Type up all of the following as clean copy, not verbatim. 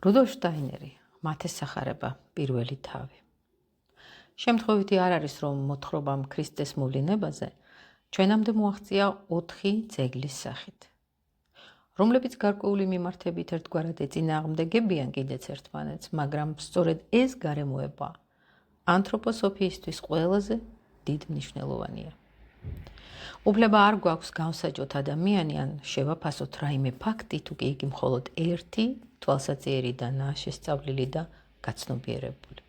რუდოლფ შტაინერი, მათეს სახარება, პირველი თავი. შემთხვევითი არ არის, რომ მოთხრობამ ქრისტეს მოვლენებაზე ჩვენამდე მოაღწია 4 ძეგლის სახით, რომლებიც გარკვეული მიმართებით ერთგვარად ეწინააღმდეგებიან კიდეც ერთმანეთს, მაგრამ სწორედ ეს გარემოება ანთროპოსოფიისთვის ყველაზე დიდ მნიშვნელოვანია. უფლება არ გვაქვს გავსაჯოთ ადამიანი ან შევაფასოთ რაიმე ფაქტი, თუ კი იგი მხოლოდ ერთი თვალსაჩინარიდანაა შესწავლილი და გაცნობიერებული.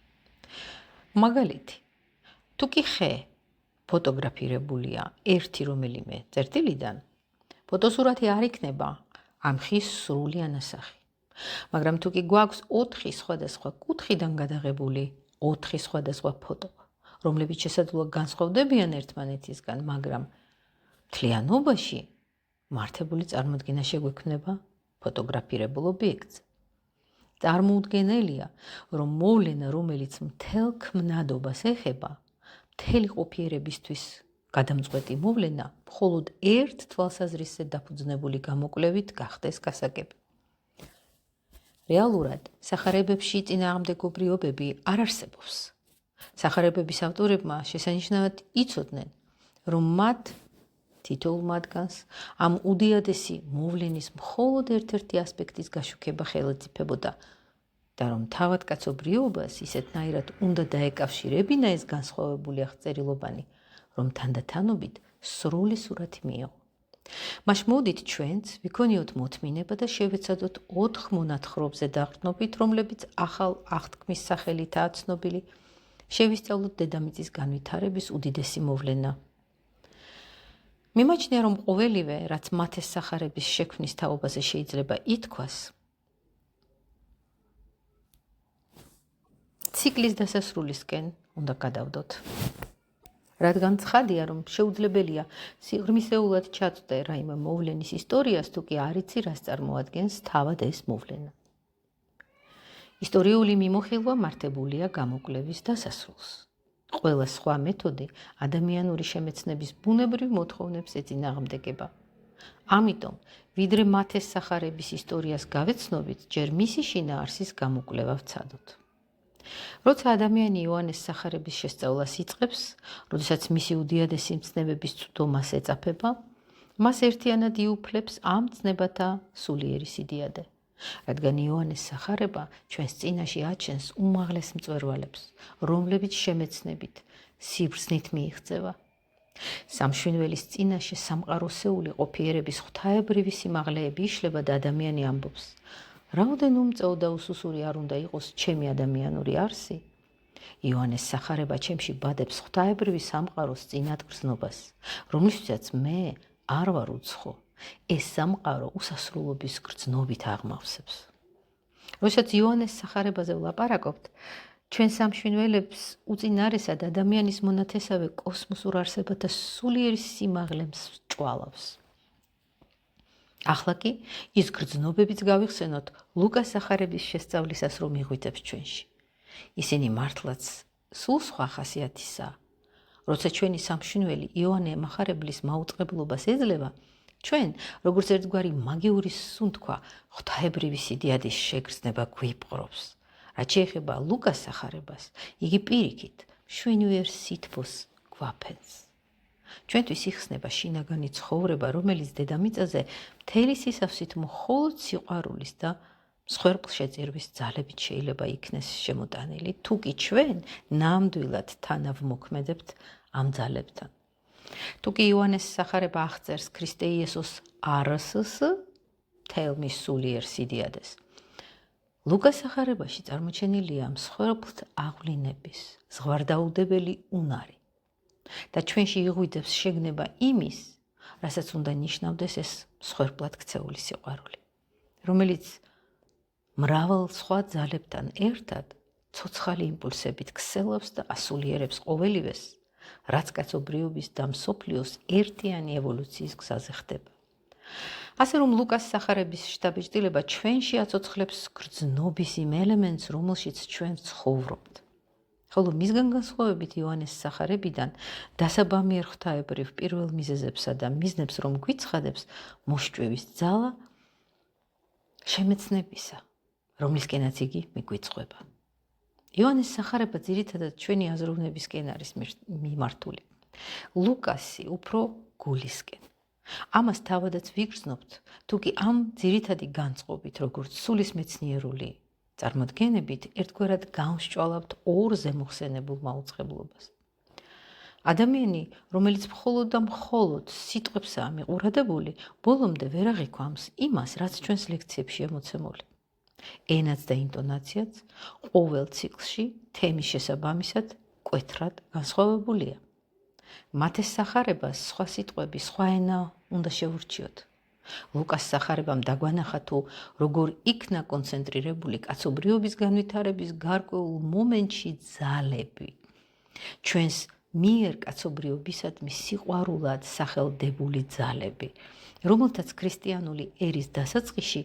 მაგალითი, თუ კი ხე ფოტოგრაფირებულია ერთი რომელიმე წერტილიდან, ფოტოსურათი არ იქნება ამ ხის სრული ანასახი. მაგრამ თუ კი გვაქვს 4 სხვადასხვა კუთხიდან გადაღებული 4 სხვადასხვა ფოტო, რომლებიც შესაძლოა განსხვავდებიან ერთმანეთისგან, მაგრამ მთლიანობაში მართებული წარმოდგენა შეგვექმნება ფოტოგრაფირებულ ობიექტზე. წარმოუდგენელია, რომ მოვლენა, რომელიც მთელ ქმნადობას ეხება, მთელი ყოფიერებისთვის გადამწყვეტი მოვლენა, მხოლოდ ერთ თვალსაზრისზე დაფუძნებული გამოკვლევით გახდეს გასაგები. რეალურად სახარებებში წინააღმდეგობრიობები არ არსებობს. სახარებების ავტორებმა შესანიშნავად იცოდნენ, რომ მათ თითოეულ მათგანს ამ უდიადესი მოვლენის მხოლოდ ერთ-ერთი ასპექტის გაშუქება ხელეწიფებოდა და რომ თავად კაცობრიობას ისეთნაირად უნდა დაეკავშირებინა ეს განსხვავებული აღწერილობანი, რომ თანდათანობით სრული სურათი მიეღო. მას მოდით ჩვენც ვიქონიოთ მოთმინება და შევეცადოთ 4 მონათხრობზე დაყრდნობით, რომლებიც ახალ აღთქმის სახელითაა ცნობილი, შევისწავლოთ დედამიწის განვითარების უდიდესი მოვლენა. მიმაჩნია, რომ ყოველივე, რაც მათეს სახარების შექმნის თაობაზე შეიძლება ითქვას, ციკლის დასასრულისკენ უნდა გადავდოთ. რადგან ცხადია, რომ შეუძლებელია სიღრმისეულად ჩაწვდე რაიმე მოვლენის ისტორიას, თუ კი არ იცი, რას წარმოადგენს თავად ეს მოვლენა. ისტორიული მიმოხილვა მართებულია გამოკვლევის დასასრულს. ყველა სხვა მეთოდი ადამიანური შემეცნების ბუნებრივ მოთხოვნებს ეწინააღმდეგება. ამიტომ, ვიდრე მათეს სახარების ისტორიას გავეცნობით, ჯერ მისი შინაარსის გამოკვლევა ვცადოთ. როცა ადამიანი იოანეს სახარების შესწავლას იწყებს, როდესაც მისი უდიადესი მცნებების წვდომას ეწაფება, მას ერთიანად იუფლებს ამ მცნებათა სულიერი სიდიადე. რადგან იოანეს სახარება ჩვენს წინაშე აჩენს უმაღლეს მწვერვალებს, რომლებიც შემეცნებით, სიბრძნით მიიღწევა. სამშვენველის წინაშე სამყაროსეული ყოფიერების ღვთაებრივი სიმაღლეები იშლება და ადამიანი ამბობს: რაოდენ უმწეო და უსუსური არ უნდა იყოს ჩემი ადამიანური არსი? იოანეს სახარება ჩემში ბადებს ღვთაებრივი სამყაროს წინადგრძნობას, რომლისთვისაც მე არ ვარ უცხო. ეს სამყარო უსასრულობის გრძნობით აღმავსებს. როდესაც იოანეს სახარებაზე ვლაპარაკობთ, ჩვენ სამშვენველებს უწინარესად ადამიანის მონათესავე კოსმოსურ არსებათა სულიერი სიმაღლემს ჭვალავს. ახლა კი ის გრძნობებიც გავიხსენოთ ლუკას სახარების შესწავლისას, რომ იღვითებს ჩვენში. ისინი მართლაც სულ სხვა ხასიათისაა. როცა ჩვენი სამშვენველი იოანე მახარებლის მაუწყებლობას ეძლევა, ჩვენ, როგორც ერთგვარი მაგიური სუნთქვა, ღვთაებრივი სიდიადის შეგრძნება გვიპყრობს. რაც შეეხება ლუკას სახარებას, იგი პირიქით მშვენიერ სითბოს გვაფენს. ჩვენთვის იხსნება შინაგანი ცხოვრება, რომელიც დედამიწაზე მთელი სისავსით მხოლოდ სიყვარულის და მსხვერპლშეწირვის ძალებით შეიძლება იქნეს შემოტანილი, თუ კი ჩვენ ნამდვილად თანავმოქმედებთ ამ ძალებთან. თუ კი იოანეს სახარება აღწერს ქრისტე იესოს არსს, მთელ მის სულიერ სიდიადეს, ლუკას სახარებაში წარმოჩენილია მსხვერპლთ აღვლინების ზღვარდაუდებელი უნარი და ჩვენში იღვითებს შეგნება იმის, რასაც უნდა ნიშნავდეს ეს მსხვერპლად ქცეული სიყვარული, რომელიც მრავალ სხვა ძალებთან ერთად ცოცხალი იმპულსებით ქსელავს და ასულიერებს ყოველივეს, რაც კაცობრიობის და მსოფლიოს ერთიანი ევოლუციის გზაზე ხდება. ასე რომ ლუკას სახარების შთაბეჭდილება ჩვენში აცოცხლებს გრძნობის იმ ელემენტს, რომელშიც ჩვენ ცხოვრობთ. ხოლო მისგან განსხვავებით იოანეს სახარებიდან დასაბამიერ ღვთაებრივ პირველ მიზეზებსა და მიზნებს რომ გვიცხადებს, მოშჭვევის ძალა შემეცნებისა, რომლისკენაც იგი მიგვიწყება. იოანეს სახარება ძირითადად ჩვენი აზროვნებისკენ არის მიმართული. ლუკასი უფრო გულისკენ. ამას თავადაც ვიგრძნობთ, თუკი ამ ძირითადი განწყობით, როგორც სულის მეცნიერული წარმოდგენებით, ერთგვარად გავსჭვალავთ ორ ზემოხსენებულ მაუწყებლობას. ადამიანი, რომელიც მხოლოდ და მხოლოდ სიტყვებსაა მიყურადებული, ბოლომდე ვერ აღიქვამს იმას, რაც ჩვენს ლექციებშია მოცემული. ენაც და ინტონაციაც ყოველ ციკლში თემის შესაბამისად მკვეთრად განსხვავებულია. მათეს სახარებას სხვა სიტყვები, სხვა ენა უნდა შევურჩიოთ. ლუკას სახარებამ დაგვანახა თუ როგორ იქნა კონცენტრირებული კაცობრიობის განვითარების გარკვეულ მომენტში ძალები. ჩვენს მიერ კაცობრიობისადმი სიყვარულად სახელდებული ძალები, რომელთაც ქრისტიანული ერის დასაწყისში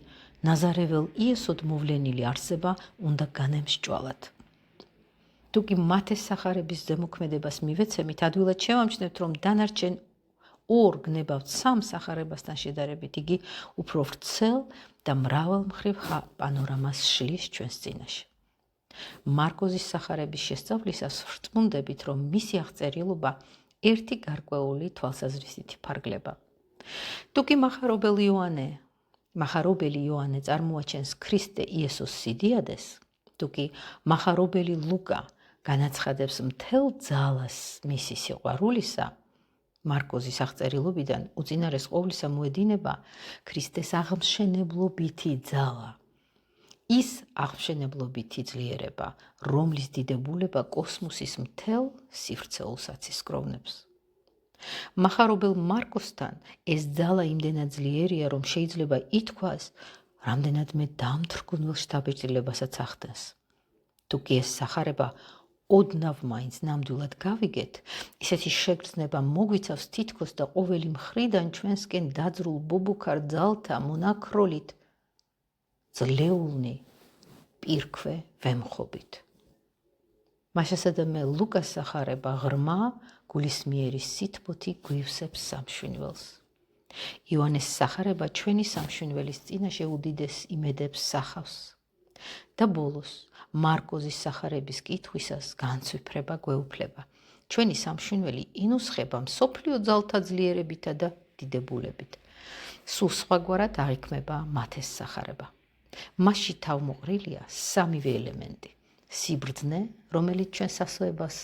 ნაზარეվել იესოდ მოვლენილი არსება უნდა განემსჭვალათ. თუკი მათეს სახარების ზემოქმედებას მივეცემით, ადვილად შევამჩნევთ, რომ დანარჩენ ორ გნებავთ სამ სახარებასთან შედარებით იგი უფრო ვრცელ და მრავალმხრივ პანორამას შლის ჩვენს წინაშე. მარკოზის სახარების შესწავლისას ვრწმუნდებით, რომ მისი აღწერილობა ერთი გარკვეული თვალსაზრისით ფარგლება. თუკი მახარობელი იოანე წარმოაჩენს ქრისტე იესოს სიდიადეს, თუკი მახარობელი ლუკა განაცხადებს მთელ ძალას მისი სიყვარულისა, მარკოზის აღწერილობიდან უწინარეს ყოვლისა მოედინება ქრისტეს აღმშენებლობითი ძალა. ის აღმშენებლობითი ძლიერება, რომლის დიდებულება კოსმოსის მთელ სივრცეულსაც ისკროვნებს. მახარობელ მარკოსთან ეს ძალა იმდენად ძლიერია, რომ შეიძლება ითქვას, რამდენადმე დამთრგუნველ შთაბეჭდილებასაც ახდენს. თუკი ეს სახარება ოდნავ მაინც ნამდვილად გავიგეთ, ისეთი შეგრძნება მოგვიცავს თითქოს და ყოველი მხრიდან ჩვენსკენ დაძრულ ბობუქარ ძალთა მონაქროლით ძლეულნი პირქვე ვემხობით. მაშასადამე ლუკას სახარება ღრმა გულისმიერი სითბოთი გვივსებს სამშვინველს. იოანეს სახარება ჩვენი სამშვინველის წინაშე უდიდეს იმედებს სახავს. და ბოლოს მარკოზის სახარების კითხვისას განცვიფრება გვეუფლება. ჩვენი სამშვინველი ინუსხება მსოფლიო ძალთა ძლიერებითა და დიდებულებით. სულ სხვაგვარად აღიქმება მათეს სახარება. მასში თავმოყრილია სამივე ელემენტი. სიბრძნე, რომელიც ჩვენ სასოებას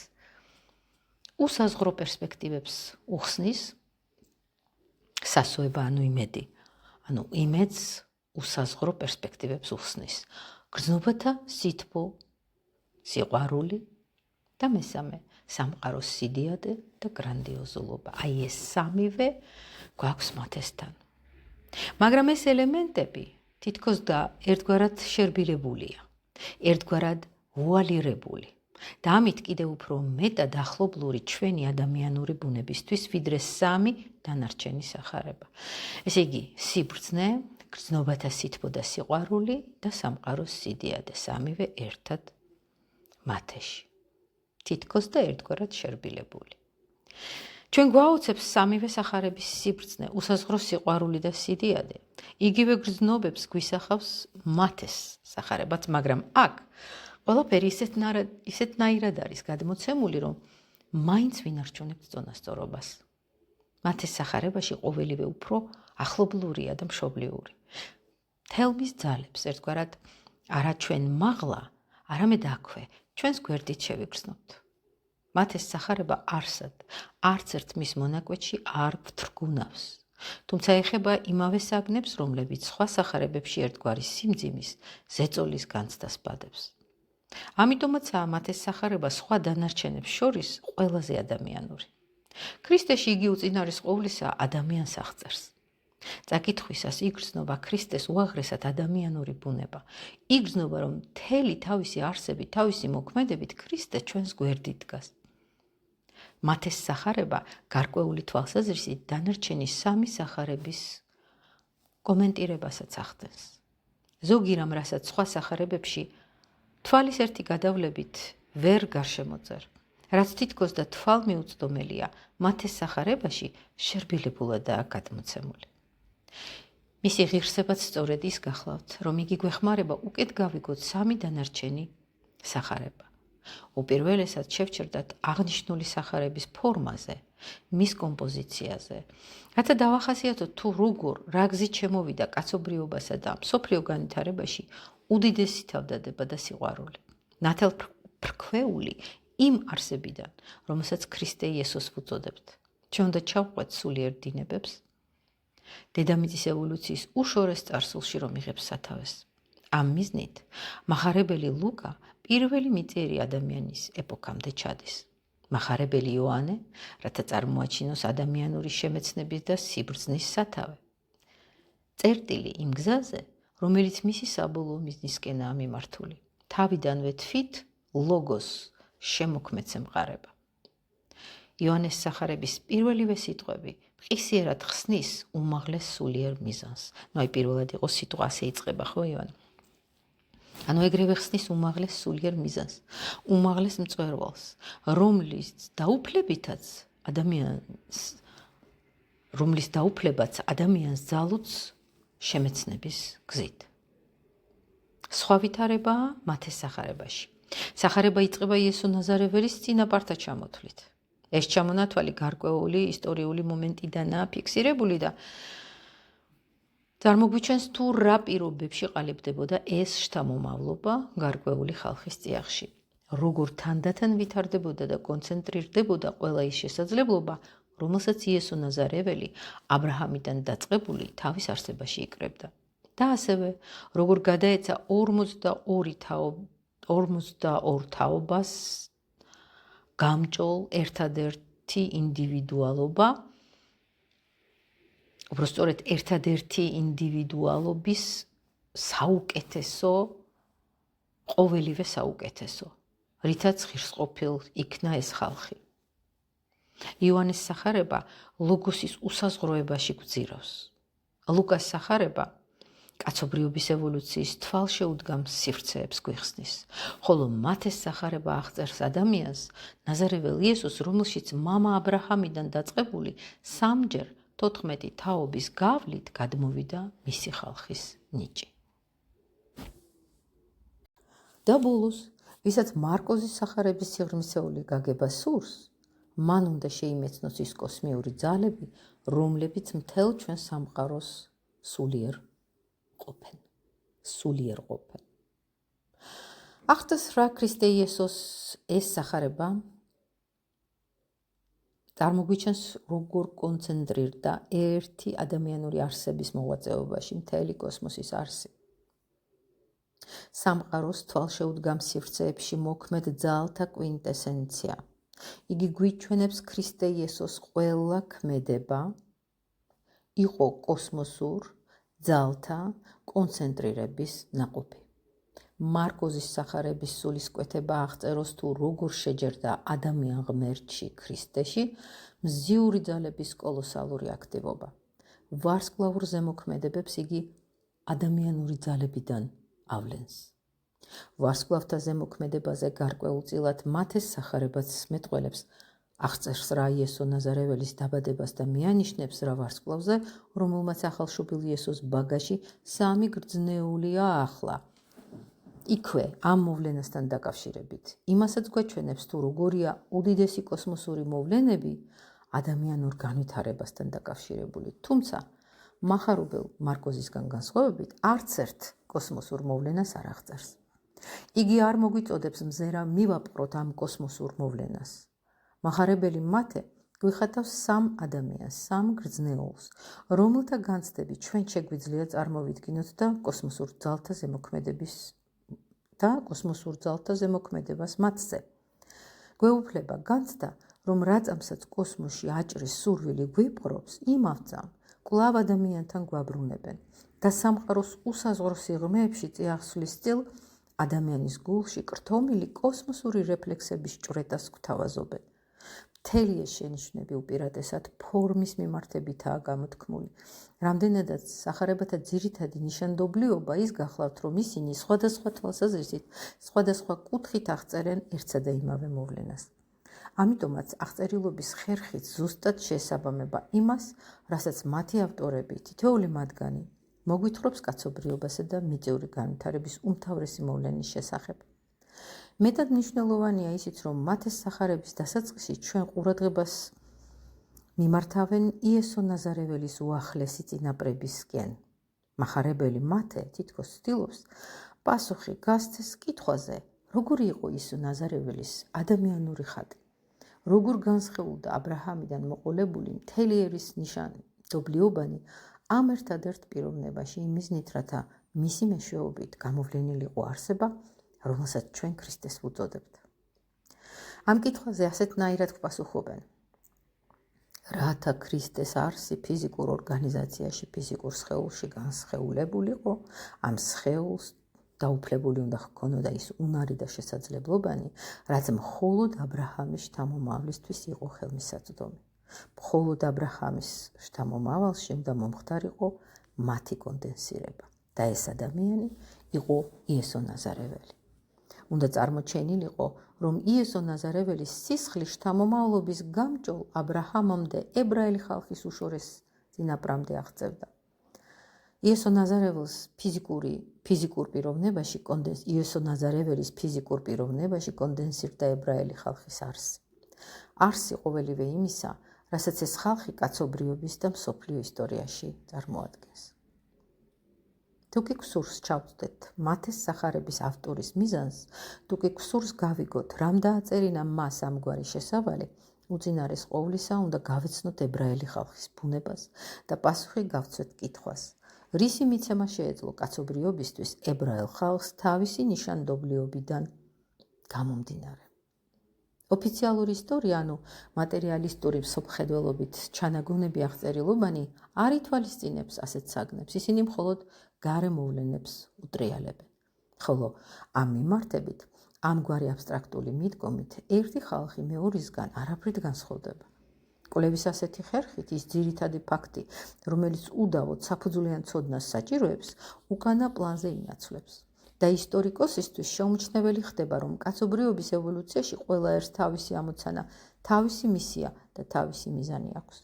უსაზღრო პერსპექტივებს უხსნის, სასოება ანუ იმედი, ანუ იმედს უსაზღრო პერსპექტივებს უხსნის. გრძნობათა სითბო, სიყვარული და მესამე სამყაროს სიდიადე და გრანდიოზულობა. აი ეს სამივე გვაქვს მათესთან. მაგრამ ეს ელემენტები თითქოს და ერთგვარად შერბილებულია, ერთგვარად ვუალირებული და ამით კიდევ უფრო მეტად ახლობლური ჩვენი ადამიანური ბუნებისთვის, ვიდრე სამი დანარჩენი სახარება. ესე იგი, სიბრძნე, გრძნობათა სითბო და სიყვარული და სამყაროს სიდიადე, სამივე ერთად მათეში. თითქოს და ერთგვარად შერბილებული. ჩვენ გვაუცებს სამივე სახარების სიბრძნე, უსაზღრო სიყვარული და სიდიადე. იგივე გრძნობებს გვისახავს მათეს სახარებაც, მაგრამ აქ ყველაფერი ისეთნაირად არის გადმოცემული, რომ მაინც ვინარჩუნებთ წონასწორობას. მათეს სახარებაში ყოველივე უფრო ახლობლურია და მშობლიური. თელმის ძალებს ერთგვარად არა ჩვენ მაღლა, არამედ აქვე, ჩვენს გვერდით შევიგრძნობთ. მათეს სახარება არსად, არც ერთ მის მონაკვეთში არ გვთრგუნავს. თუმცა ეხება იმავე საგნებს, რომლებიც სხვა სახარებებში ერთგვარი სიმძიმის, ზეწოლის განცდას ბადებს. ამიტომაცაა მათეს სახარება სხვა დანარჩენებს შორის ყველაზე ადამიანური. ქრისტეში იგი უწინარეს ყოვლისა ადამიანს აღწერს. წაკითხვისას იგრძნობა ქრისტეს უაღრესად ადამიანური ბუნება. იგრძნობა, რომ მთელი თავისი არსებით, თავისი მოქმედებით ქრისტე ჩვენს გვერდით დგას. მათეს სახარება გარკვეული თვალსაზრისით დანარჩენი სამი სახარების კომენტირებასაც ახდენს. ზოგი რამ, რასაც სხვა სახარებებში თვალის ერთი გადავლებით ვერ გარშემოწერ, რაც თითქოს და თვალმიუწვდომელია, მათეს სახარებაში შერბილებულადაა გადმოცემული. მისი ღირსებაც სწორედ ის გახლავთ, რომ იგი გვეხმარება უკეთ გავიგოთ სამი დანარჩენი სახარება. უპირველესად შევჩერდათ აღნიშნული სახარების ფორმაზე, მის კომპოზიციაზე, რათა დავახასიათოთ თუ როგორ რა გზით შემოვიდა კაცობრიობასა და მსოფლიო განვითარებაში უდიდესი თავდადება და სიყვარული. ნათელფრქვეული იმ არსებიდან, რომელსაც ქრისტე იესოს ვუწოდებთ. ჩვენ უნდა ჩავყვეთ სულიერ დინებებს, დედამიწის ევოლუციის უშორეს წარსულში რომ იღებს სათავეს. ამ მიზნით მახარებელი ლუკა პირველი მიწიერი ადამიანის ეპოქამდე ჩადის. მახარებელი იოანე, რათა წარმოაჩინოს ადამიანური შემეცნების და სიბრძნის სათავე. წერტილი იმ გზაზე, რომელიც მისი საბოლოო მიზნისკენაა მიმართული. თავიდანვე თვით ლოგოს შემოქმედს ემყარება. იოანეს სახარების პირველივე სიტყვები მყისიერად ხსნის უმაღლეს სულიერ მიზანს. აი პირველად იყო სიტყვა ასე იწყება ხო იოანე. ანუ ეგრევე ხსნის უმაღლეს სულიერ მიზანს, უმაღლეს მწვერვალს, რომლის დაუფლებაც ადამიანს ძალუց შემეცნების გზით. სხვა ვითარებაა მათეს სახარებაში. სახარება იწყება იესო ნაზარეველის წინაპართა ჩამოთვლით. ეს ჩამონათვალი გარკვეული ისტორიული მომენტიდანაა ფიქსირებული და წარმოგვიჩენს თუ რა პირობებში ყალიბდებოდა ეს შთამომავლობა გარკვეული ხალხის წიაღში. როგორ თანდათან ვითარდებოდა და კონცენტრირდებოდა ყველა ის შესაძლებლობა, რომელსაც იესო ნაზარეველი აბრაჰამიდან დაწყებული თავის არსებაში იკრებდა. და ასევე როგორ გადაეცა 42 თაობას გამჭოლ ერთადერთი ინდივიდუალობა, უბრალოდ ერთადერთი ინდივიდუალობის საუკეთესო, ყოველივე საუკეთესო, რითაც ღირსყოფილ იქნა ეს ხალხი. იოანეს სახარება ლოგოსის უსაზღროებაში გვძირავს. ლუკას სახარება კაცობრიობის ევოლუციის თვალშეუდგამს სივრცეებს გვიხსნის, ხოლო მათეს სახარება აღწერს ადამიანს, ნაზარეველ იესოს, რომელშიც მამა აბრაჰამიდან დაწყებული სამჯერ 14 თაობის გავლით გადმოვიდა მისი ხალხის ნიჭი. და ბოლოს, ვისაც მარკოზის სახარების სიღრმისეული გაგება სურს, მან უნდა შეიმეცნოს ის კოსმიური ძალები, რომლებიც მთელ ჩვენ სამყაროს სულიერ ყოფენ. ახსნას რა ქრისტე იესოს ეს სახარება წარმოგვიჩენს როგორ კონცენტრირდა ერთი ადამიანური არსების მოღვაწეობაში მთელი კოსმოსის არსი. სამყაროს თვალშეუდგამ სივრცეებში მოქმედ ძალთა კვინტესენცია. იგი გვიჩვენებს ქრისტე იესოს ყველა ქმედება იყო კოსმოსურ ძალთა კონცენტრირების ნაყოფი. მარკოზის სახარების სულისკვეთება აღწეროს თუ როგორ შეჯერდა ადამიან ღმერთში ქრისტეში მზიური ძალების კოლოსალური აქტივობა. ვარსკვლავურ ზემოქმედებებს იგი ადამიანური ძალებიდან ავლენს. ვარსკვლავთა ზემოქმედებაზე გარკვეულწილად მათეს სახარებაც მეტყველებს აღწერს რა იესო ნაზარეველის დაბადებას და მიანიშნებს რა ვარსკვლავზე, რომელმაც ახალშობილ იესოს ბაგაში სამი გრძნეულია ახლა. იქვე ამ მოვლენასთან დაკავშირებით იმასაც გვაჩვენებს თუ როგორია უდიდესი კოსმოსური მოვლენები ადამიანურ განვითარებასთან დაკავშირებული. თუმცა მახარებელ მარკოზისგან განსხვავებით არც ერთ კოსმოსურ მოვლენას არ აღწერს. იგი არ მოგვიწოდებს მზერა მივაპყროთ ამ კოსმოსურ მოვლენას. მახარებელი მათე გვიხატავს სამ ადამიანს, სამ გრძნეულს, რომელთა განცდები ჩვენ შეგვიძლია წარმოვიდგინოთ და კოსმოსურ ძალთა ზემოქმედებას მათზე. გვეუფლება განცდა, რომ რაწამსაც კოსმოსში აჭრის სურვილი გვიპყრობს, იმავწამ კვლავ ადამიანთან გვაბრუნებენ და სამყაროს უსაზღვრო სიღრმეებში წიაღსვლის წილ ადამიანის გულში კრთომილი კოსმოსური რეფლექსების ჭვრეტას გვთავაზობენ. მთელი ეს შენიშვნები უპირატესად ფორმის მიმართებითაა გამოთქმული. რამდენადაც სახარებათა ძირითადი ნიშანდობლიობა ის გახლავთ, რომ ისინი სხვადასხვა თვალსაზრისით, სხვადასხვა კუთხით აღწერენ ერთსა და იმავე მოვლენას. ამიტომაც აღწერილობის ხერხით ზუსტად შეესაბამება იმას, რასაც მათი ავტორები, თითოეული მათგანი მოგვითხრობს კაცობრიობასა და მიწიური განვითარების უმთავრესი მოვლენის შესახებ. მეტად მნიშვნელოვანია ისიც, რომ მათეს სახარების დასაწყისში ჩვენ ყურადღებას მიმართავენ იესო ნაზარეველის უახლესი წინაპრებისკენ. მახარებელი მათე თითქოს ცდილობს პასუხი გასცეს კითხვაზე, როგორი იყო იესო ნაზარეველის ადამიანური ხატი, როგორ განსხეულდა აბრაჰამიდან მოყოლებული მთელი ერის ნიშანდობლიობანი ამ ერთადერთ პიროვნებაში იმიზნით, რათა მისი მეშვეობით გამოვლენილიყო არსება, რომელსაც ჩვენ ქრისტეს ვუწოდებთ. ამ კითხვაზე ასეთნაირად გვპასუხობენ. რათა ქრისტეს არსი ფიზიკურ ორგანიზაციაში, ფიზიკურ სხეულში განსხეულებულიყო, ამ სხეულს დაუფლებული უნდა ჰქონოდა ის უნარი და შესაძლებლობანი, რაც მხოლოდ აბრაჰამის შთამომავლისთვის იყო ხელმისაწვდომი. მხოლოდ აბრაჰამის შთამომავალში უნდა მომხდარიყო მათი კონდენსირება და ეს ადამიანი იყო იესო ნაზარეველი. უნდა წარმოჩენილიყო, რომ იესო ნაზარეველის სისხლის შთამომავლობის გამჭოლ აბრაჰამამდე ებრაელი ხალხის უშორეს წინაპრამდე აღწევდა. იესო ნაზარეველის ფიზიკურ პიროვნებაში კონდენსირდა ებრაელი ხალხის არსი. არსი ყოველივე იმისა, რასაც ეს ხალხი კაცობრიობის და მსოფლიო ისტორიაში წარმოადგენს. თუ კი გსურს ჩავწვდეთ მათეს სახარების ავტორის მიზანს, თუ კი გსურს გავიგოთ, რამ დააწერინა მას ამგვარი შესავალი, უწინარეს ყოვლისა უნდა გავეცნოთ ებრაელი ხალხის ბუნებას და პასუხი გავცეთ კითხვას, რისი მიცემა შეეძლო კაცობრიობისთვის ებრაელ ხალხს თავისი ნიშანდობლიობიდან გამომდინარე. ოფიციალური ისტორია, ანუ მატერიალისტური მსოფლმხედველობით ჩანაგონები აღწერილობანი არ ითვალისწინებს ასეთ საგნებს, ისინი მხოლოდ გარე მოვლენებს უტრიალებენ. ხოლო ამ მიმართებით, ამგვარი აბსტრაქტული მიდგომით, ერთი ხალხი მეორისგან არაფრით განსხვავდება. კვლევის ასეთი ხერხით ის ძირითადი ფაქტი, რომელიც უდავოდ საფუძვლიან ცოდნას საჭიროებს, უკანა პლანზე ინაცვლებს. და ისტორიკოსისთვის შეუმჩნეველი ხდება, რომ კაცობრიობის ევოლუციაში ყველა ერთს თავისი ამოცანა, თავისი მისია და თავისი მიზანი აქვს.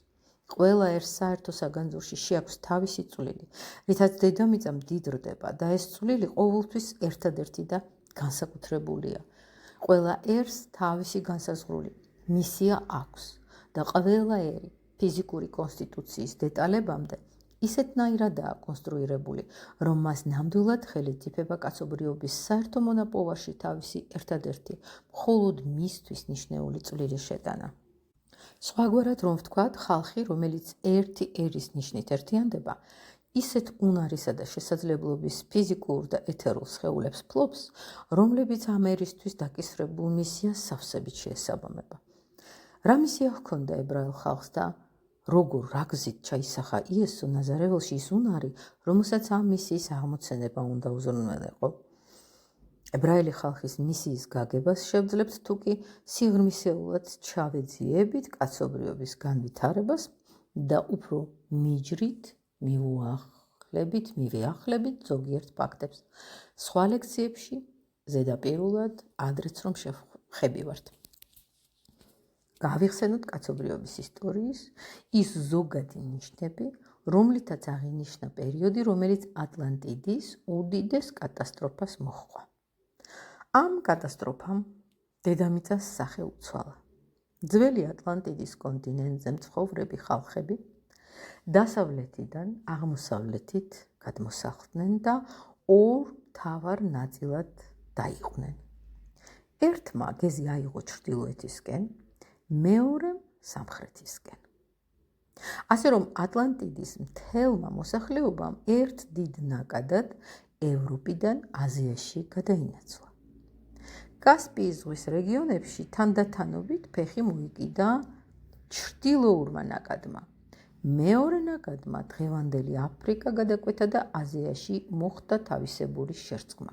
ყველა ერთს საერთო საგანძურში შეაქვს თავისი წვლილი, რითაც დედამიწა მდიდრდება და ეს წვლილი ყოველთვის ერთადერთი და განსაკუთრებულია. ყველა ერთს თავისი განსაზღვრული მისია აქვს და ყველა ერი ფიზიკური კონსტიტუციის დეტალებამდე ისეთნაირადაა კონსტრუირებული, რომ მას ნამდვილად ხელით იფება კაცობრიობის საერთო მონაპოვარში თავისი ერთადერთი, მხოლოდ მისთვის ნიშნეული წვლილის შეტანა. სხვაგვარად რომ ვთქვათ, ხალხი, რომელიც ერთი ერის ნიშნით ერთიანდება, ისეთ უნარისა და შესაძლებლობის ფიზიკურ და ეთერულ სხეულებს ფლობს, რომლებიც ამ ერისთვის დაკისრებულ მისიას სავსებით შეესაბამება. რა მისია ჰქონდა ებრაელ ხალხს და როგორ რა გზით ჩაისახა იესო ნაზარეველში ის უნარი, რომელსაც ამ მისიის აღმოცენება უნდა უზრუნველყო. ებრაელი ხალხის მისიის გაგებას შევძლებთ თუ კი სიღრმისეულად ჩავეძიებით კაცობრიობის განვითარებას და უფრო მიჯრით მივიახლებით ზოგიერთ ფაქტებს. სხვა ლექციებში ზედაპირულად ადრეც რომ შევხედივართ. გავიხსენოთ კაცობრიობის ისტორიის ის ზოგადი ნიშნები, რომლითაც აღინიშნა პერიოდი, რომელიც ატლანტიდის უდიდეს კატასტროფას მოჰყვა. ამ კატასტროფამ დედამიწას სახე უცვალა. ძველი ატლანტიდის კონტინენტზე მცხოვრები ხალხები დასავლეთიდან აღმოსავლეთით გადმოსახლდნენ და ორ მთავარ ნაწილად დაიყვნენ. ერთმა გეზი აიღო ჩრდილოეთისკენ, მეორემ სამხრეთისკენ. ასე რომ ატლანტიდის მთელმა მოსახლეობამ ერთ დიდ ნაკადად ევროპიდან აზიაში გადაინაცვლა. კასპიის ზღვის რეგიონებში თანდათანობით ფეხი მოიკიდა ჩრდილოურმა ნაკადმა. მეორე ნაკადმა დღევანდელი აფრიკა გადაკვეთა და აზიაში მოხდა თავისებური შერწყმა.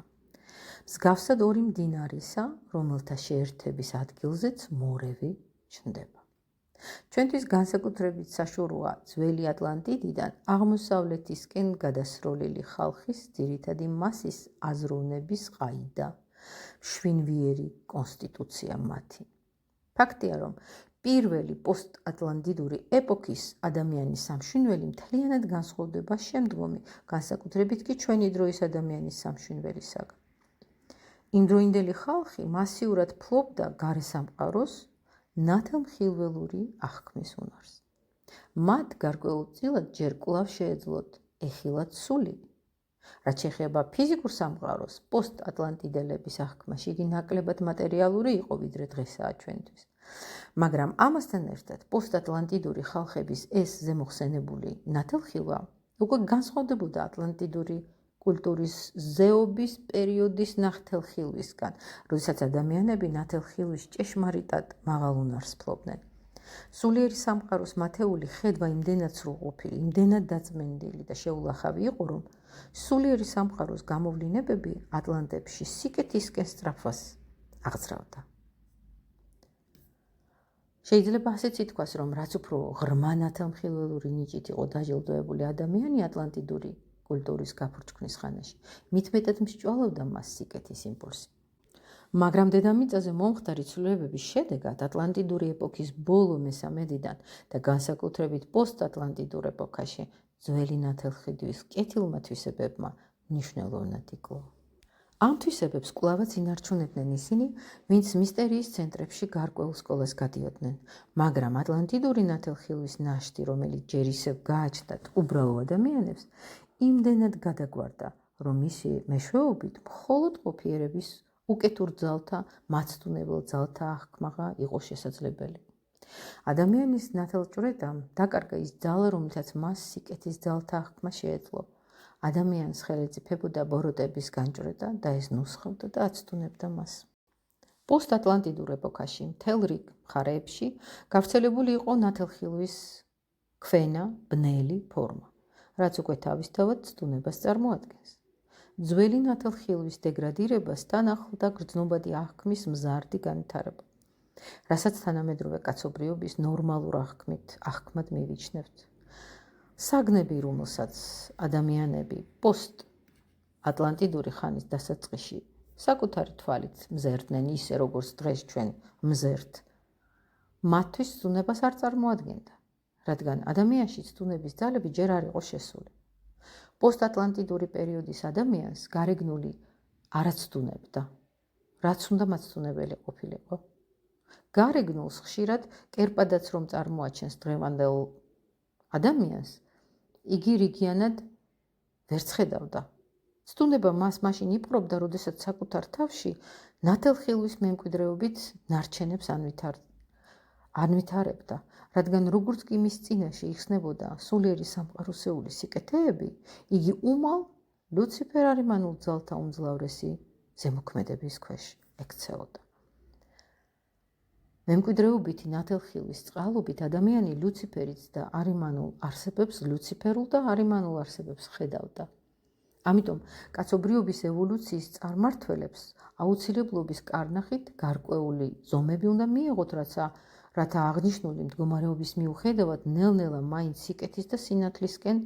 მსგავსად ორი მდინარისა, რომელთა შეერთების ადგილზეც მორევი ჩნდება. ჩვენთვის განსაკუთრებით საშუალოა ძველი ატლანტიდიდან აღმოსავლეთისკენ გადასროლილი ხალხის ძირითადი მასის აზროვნების ყაიდა, მშვინვიერი კონსტიტუცია მათი. ფაქტია, რომ პირველი პოსტატლანტიდური ეპოქის ადამიანის სამშვენველი მთლიანად განსხვავდება შემდგომი, განსაკუთრებით კი ჩვენი დროის ადამიანის სამშვენველისაგან. იმდროინდელი ხალხი მასიურად ფლობდა გარესამყაროს ნათელმხილველური აღქმის უნარს. მათ გარკვეულწილად ჯერ კვლავ შეეძლოთ ეხილათ სული. რაც შეეხება ფიზიკურ სამყაროს, პოსტატლანტიდელების აღქმაში იგი ნაკლებად მატერიალური იყო, ვიდრე დღესაა ჩვენთვის. მაგრამ ამასთან ერთად პოსტატლანტიდური ხალხების ეს ზემოხსენებული ნათელხილვა უკვე განსხვავდებოდა ატლანტიდური კულტურის ზეობის პერიოდის ნათელხილვისგან, როდესაც ადამიანები ნათელხილვის ჭეშმარიტად მაღალ უნარს ფლობდნენ. სულიერი სამყაროს მათეული ხედვა იმდენად სრულყოფილი, იმდენად დაწმენდილი და შეულახავი იყო, რომ სულიერი სამყაროს გამოვლინებები ატლანტებში სიკეთისკენ სწრაფვას აღძრავდა. შეიძლება ასეც ითქვას, რომ რაც უფრო ღრმა ნათელმხილველური ნიჭით იყო დაჯილდოებული ადამიანი ატლანტიდური კულტურის გაფრჩქნის ხანაში, მით მეტად მსჭვალობდა მას სიკეთის იმპულსი. მაგრამ დედამიწაზე მომხდარი ცვლილებების შედეგად ატლანტიდური ეპოქის ბოლო მესამედიდან და განსაკუთრებით პოსტატლანტიდურ ეპოქაში ძველი ნათელმხილვის კეთილმა თვისებებმა მნიშვნელოვნად იკლო. ამ თვისებებს კვლავაც ინარჩუნებდნენ ისინი, ვინც მისტერიის ცენტრებში გარკვეულ სკოლას გადიოდნენ, მაგრამ ატლანტიდური ნათელმხილვის ნაშთი, რომელიც ჯერ ისევ გააჩნდათ უბრალო ადამიანებს, იმდენად გადაგვარდა, რომ მისი მეშვეობით მხოლოდ ყოფიერების უკეთურ ძალთა, მაცდუნებელ ძალთა აღქმაღა იყო შესაძლებელი. ადამიანის ნათელჭვრედამ დაკარგა ის ძალა, რომელთაც მას სიკეთის ძალთა აღქმა შეეძლო. ადამიანს ხელეწიფებოდა ბოროტების განჭვრეტა და ეს ნუსხავდა და აცდუნებდა მას. პოსტატლანტიდურ ეპოქაში მთელ რიგ მხარეებში გავრცელებული იყო ნათელხილვის ქვენა, ბნელი ფორმა, რაც უკვე თავისთავად ცდუნებას წარმოადგენს. ძველი ნათელხილვის დეგრადირებას თან ახლდა გრძნობადი აღქმის მზარდი განვითარება, რასაც თანამედროვე კაცობრიობის ნორმალურ აღქმად მივიჩნევთ. საგნები, რომელსაც ადამიანები პოსტ-ატლანტიდური ხანის დასაწყისში საკუთარი თვალით მზერდნენ, ისე როგორც დღეს ჩვენ მზერთ, მათთვის ცდუნებას არ წარმოადგენდა, რადგან ადამიანში ცდუნების ძალები ჯერ არ იყო შესული. პოსტ-ატლანტიდური პერიოდის ადამიანს გარეგნული არაცდუნებდა, რაც უნდა მაცდუნებელი ყოფილიყო. გარეგნულს ხშირად კერპადაც რომ წარმოაჩენს დღევანდელ ადამიანს, იგი რიგიანად ვერ ცხედავდა. ცდუნება მას მაშინ იპყრობდა, როდესაც საკუთარ თავში ნათელხილვის მემკვიდრეობით ნარჩენებს ანვითარებდა, რადგან როგორც კი მის წინაშე იხსნებოდა სულიერი სამყაროსეული სიკეთეები, იგი უმალ ლუციფერ არიმანულ ძალთა უმძლავრესი ზემოქმედების ქვეშ ექცეოდა. მემკვიდრეობითი ნათელხილვის წყალობით ადამიანი ლუციფერից და არიმანულ არსებებს ლუციფერულ და არიმანულ არსებებს ხედავდა. ამიტომ კაცობრიობის ევოლუციის წარმმართველებს აუცილებლობის კარნახით გარკვეული ზომები უნდა მიეღოთ, რათა აღნიშნული მდგომარეობის მიუხედავად ნელ-ნელა მაინც სიკეთის და სინათლისკენ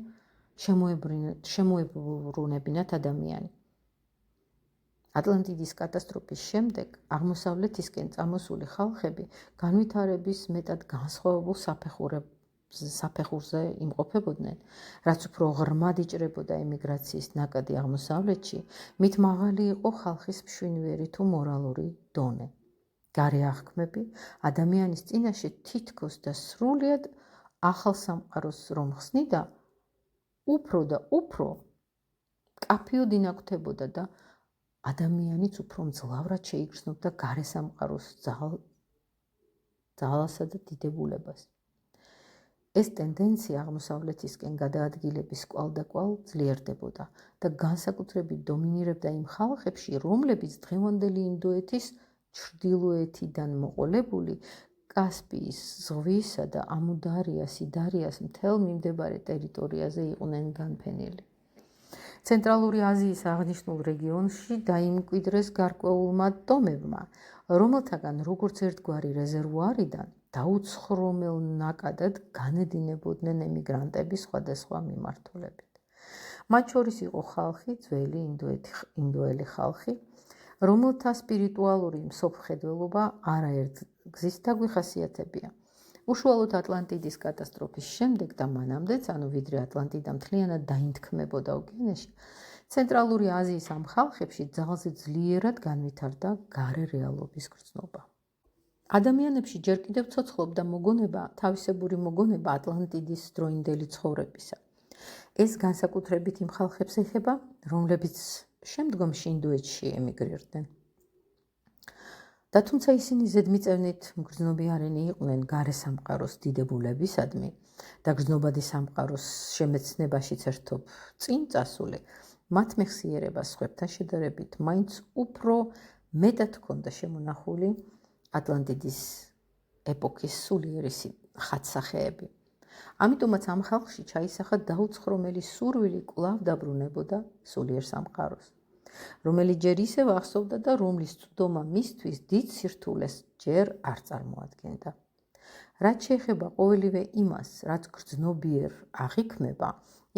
შემოებრუნებინათ ადამიანი. ატლანტიდის კატასტროფის შემდეგ აღმოსავლეთისკენ წამოსული ხალხები განვითარების მეტად განსხვავებულ საფეხურზე იმყოფებოდნენ, რაც უფრო ღრმად იჭრებოდა ემიგრაციის ნაკადი აღმოსავლეთში, მით მაღალი იყო ხალხის მშვინვერი თუ მორალური დონე. გარე აღქმები ადამიანის წინაშე თითქოს და სრულიად ახალ სამყაროს რომ ხსნიდა, უფრო და უფრო მკაფიოდ ინაკვთებოდა და ადამიანიც უფრო მძლავრად შეიგრძნობდა გარე სამყაროს ძალასა და დიდებულებას. ეს ტენდენცია აღმოსავლეთისკენ გადაადგილების კვალდაკვალ ძლიერდებოდა და განსაკუთრებით დომინირებდა იმ ხალხებში, რომლებიც დღევანდელი ინდოეთის ჩრდილოეთიდან მოყოლებული კასპიის ზღვისა და ამუდარია-სიდარიას მთელ მიმდებარე ტერიტორიაზე იყვნენ განფენილი. ცენტრალური აზიის აღნიშნულ რეგიონში დაიმკვიდრეს გარკვეულმა ტომებმა, რომელთაგან როგორც ერთგვარი რეზერვუარიდან დაუცხრომელ ნაკადად განედინებოდნენ ემიგრანტები სხვადასხვა მიმართულებით. მათ შორის იყო ხალხი, ძველი ინდოელი ხალხი, რომელთა სპირიტუალური მსოფლმხედველობა არაერთ გზის დაგვიხასიათებია. უშუალოდ ატლანტიდის კატასტროფის შემდეგ და მანამდეც, ანუ ვიდრე ატლანტიდა მთლიანად დაინთქმებოდა ოკეანეში, ცენტრალური აზიის ამ ხალხებში ძალზე ძლიერად განვითარდა გარე რეალობის გრძნობა. ადამიანებში ჯერ კიდევ ცოცხლობდა მოგონება, თავისებური მოგონება ატლანტიდის დროინდელი ცხოვრებისა. ეს განსაკუთრებით იმ ხალხებს ეხება, რომლებიც შემდგომში ინდოეთში ემიგრირდნენ. და თუმცა ისინი ზედმიწევნით მგრძნობიარენი იყვნენ გარე სამყაროს დიდებულებისადმი და გრძნობადი სამყაროს შემეცნებაშიც ერთობ წინ წასული, მათ მეხსიერებას სხვებთან შედარებით მაინც უფრო მეტად ჰქონდა შემონახული ატლანტიდის ეპოქის სულიერი ხატსახეები. ამიტომაც ამ ხალხში ჩაისახა დაუცხრომელი სურვილი კვლავ დაბრუნებოდა სულიერ სამყაროს, რომელიც ჯერ ისევ ახსოვდა და რომლის წვდომა მისთვის დიდ სირთულეს ჯერ არ წარმოადგენდა. რაც შეეხება ყოველივე იმას, რაც გრძნობიერ აღიქმება,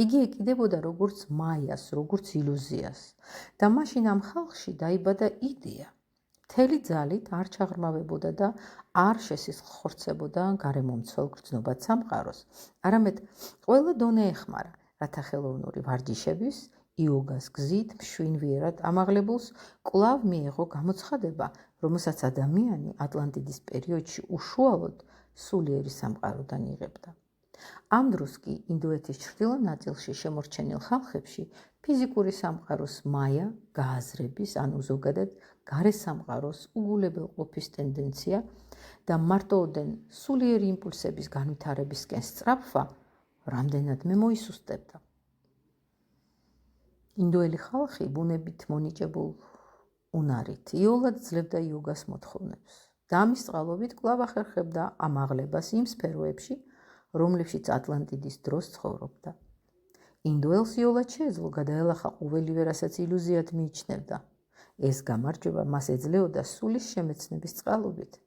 იგი ეკიდებოდა როგორც მაიას, როგორც ილუზიას და მაშინ ამ ხალხში დაიბადა იდეა. მთელი ძალით არ ჩაღრმავებოდა და არ შესიხორცებოდა გარემომცველ გრძნობად სამყაროს, არამედ ყველა დონე ეხმარა, რათა ხელოვნური ვარჯიშების, იოგას გზით მშვენიერად ამაღლებულს კვლავ მიეღო გამოცხადება, რომელსაც ადამიანი ატლანტიდის პერიოდში უშუალოდ სულიერი სამყაროდან იღებდა. ამ დროს კი ინდოეთის ჩრდილო ნაწილში შემორჩენილ ხალხებში ფიზიკური სამყაროს მაია გააზრების, ანუ ზოგადად გარე სამყაროს უგულებელყოფის ტენდენცია და მარტოოდენ სულიერი იმპულსების განვითარებისკენ სწრაფვა რამდენადმე მოისუსტებდა. ინდოელი ხალხი ბუნებით მონიჭებულ უნარით იოლად ძლევდა იოგას მოთხოვნებს და ამის წყალობით კვლავ ახერხებდა ამაღლებას იმ სფეროებში, რომლებშიც ატლანტიდის დროს ცხოვრობდა. ინდოელს იოლად შეეძლო გადაელახა ყოველივე, რასაც ილუზიად მიიჩნევდა. ეს გამარჯვება მას ეძლეოდა სულის შემეცნების წყალობით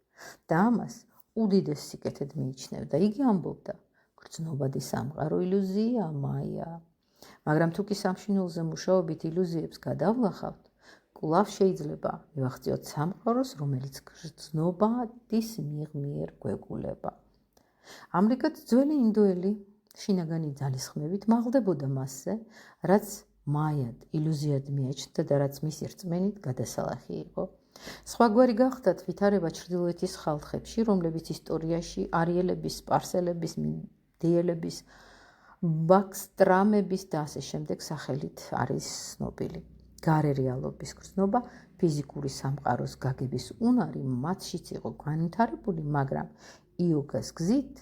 და ამას უდიდეს სიკეთედ მიიჩნევდა. იგი ამბობდა, გრძნობადი სამყარო ილუზია, მაია. მაგრამ თუ კი სამშინველზე მუშაობით ილუზიებს გადავლახავთ, კვლავ შეიძლება მივახციოთ სამყაროს, რომელიც გრძნობადის მიერ გვეგულება. ამრიგად ძველი ინდოელი შინაგანი ძალისხმევით მაღლდებოდა მასზე, რაც მაიად ილუზიად მიაჩნდა და რაც მისი რწმენით გადასალახი იყო. სხვაგვარი გახდათ ვითარება ჩრდილოეთის ხალხებში, რომლებიც ისტორიაში არიელების, სპარსელების, მიდიელების, ბაქსტრამების და ასე შემდეგ სახელით არის ცნობილი. გარე რეალობის გრძნობა, ფიზიკური სამყაროს გაგების უნარი მათშიც იყო განვითარებული, მაგრამ იოგას გზით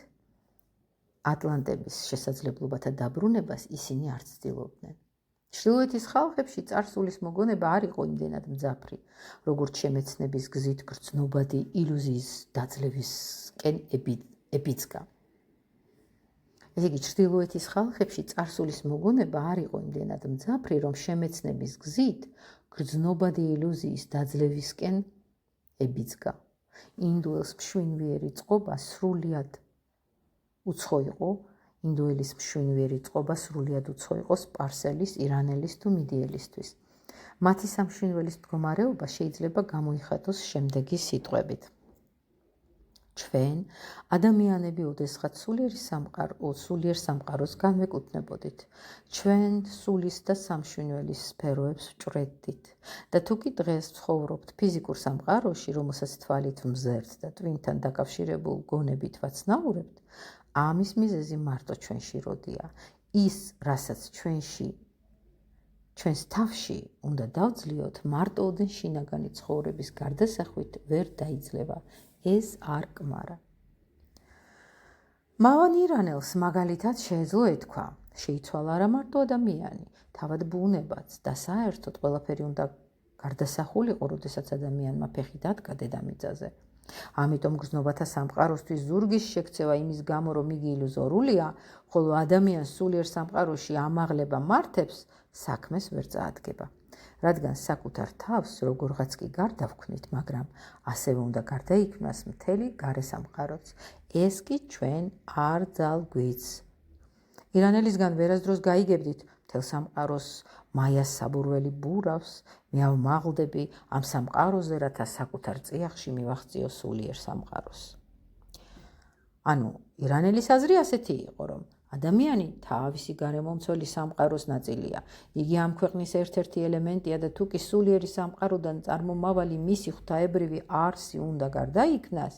ატლანტების შესაძლებლობათა დაბრუნებას ისინი არ ცდილობდნენ. ჩრდილოეთის ხალხებში წარსულის მოგონება არ იყო იმდენად მძაფრი, როგორც შემეცნების გზით გრძნობადი ილუზიის დაძლევისკენ ებიძგა. ესე იგი, ჩრდილოეთის ხალხებში წარსულის მოგონება არ იყო იმდენად მძაფრი, რომ შემეცნების გზით გრძნობადი ილუზიის დაძლევისკენ ებიძგა. ინდოელს მშვენიერი წყობა სრულიად უცხო იყო, ინდოელის მშვენიერი წყობა სრულიად უცხო იყო სპარსელის, ირანელის თუ მიდიელისთვის. მათი სამშვენიველის მდგომარეობა შეიძლება გამოიხატოს შემდეგი სიტყვებით. ჩვენ, ადამიანები, ოდესღაც სულიერ სამყაროს განვეკუთვნებოდით. ჩვენ სულის და სამშვენიველის სფეროებს ვჭრედით და თუ კი დღეს ცხოვრობთ ფიზიკურ სამყაროში, რომელსაც თვალით მზერთ და ტვინთან დაკავშირებულ გონებით ვაცნაურებთ, ამის მიზეზი მარტო ჩვენში როდია. ის, რასაც ჩვენს თავში უნდა დავძლიოთ, მარტოოდენ შინაგანი ცხოვრების გარდასახვით ვერ დაიძლება. ეს არ კმარა. მავან ირანელს მაგალითად შეეძლო ეთქვა, შეიცვალა არა მარტო ადამიანი, თავად ბუნებაც და საერთოდ ყველაფერი უნდა გარდასახულიყო, როდესაც ადამიანმა ფეხი დადგა დედამიწაზე. ამიტომ გრძნობათა სამყაროსთვის ზურგის შექცევა იმის გამო, რომ იგი ილუზორულია, ხოლო ადამიანს სულიერ სამყაროში ამაღლება მართებს, საქმეს ვერ წაადგება. რადგან საკუთარ თავს როგორღაც კი გარდავქმნით, მაგრამ ასევე უნდა გარდაიქმნას მთელი გარე სამყაროც. ეს კი ჩვენ არ ძალგვიც. ირანელისგან ვერასდროს გაიგებდით, მთელ სამყაროს მაიას საბურველი ბურავს, მე ავმაღლდები ამ სამყაროზე, რათა საკუთარ წიაღში მივახციო სულიერ სამყაროს. ანუ ირანელის აზრი ასეთი იყო, რომ ადამიანი თავისი გარემომცველი სამყაროს ნაწილია. იგი ამ ქვეყნის ერთ-ერთი ელემენტია და თუ კი სულიერი სამყაროდან წარმომავალი მისი ღვთაებრივი არსი უნდა გარდაიქმნას,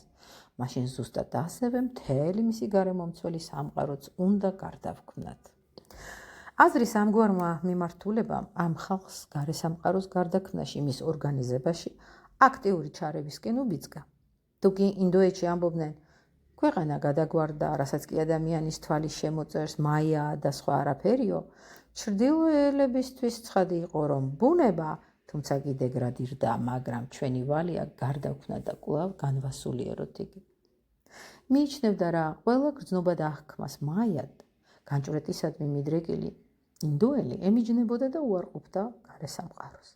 მაშინ ზუსტად ასევე მთელი მისი გარემომცველი სამყაროც უნდა გარდავქმნათ. აზრის ამგვარმა მიმართულებამ ამ ხალხს გარესამყაროს გარდაქმნაში მის ორგანიზებაში აქტიური ჩარევისკენ უბიძგა. თუ კი ინდოეთში ამბობდნენ, ქვეყანა გადაგვარდა, რასაც კი ადამიანის თვალის შემოწერს მაია და სხვა არაფერიო, ჩრდილოელებისთვის ცხადი იყო, რომ ბუნება, თუმცა კი დეგრადირდა, მაგრამ ჩვენი ვალია გარდაქმნა და კვლავ განვასულიეროთ იგი. მიიჩნევდა რა, ყველა გრძნობა და აღქმას მაიად, განჭვრეტისადმი მიდრეკილი ინდოელი ემიჯნებოდა და უარყოფდა გარესამყაროს.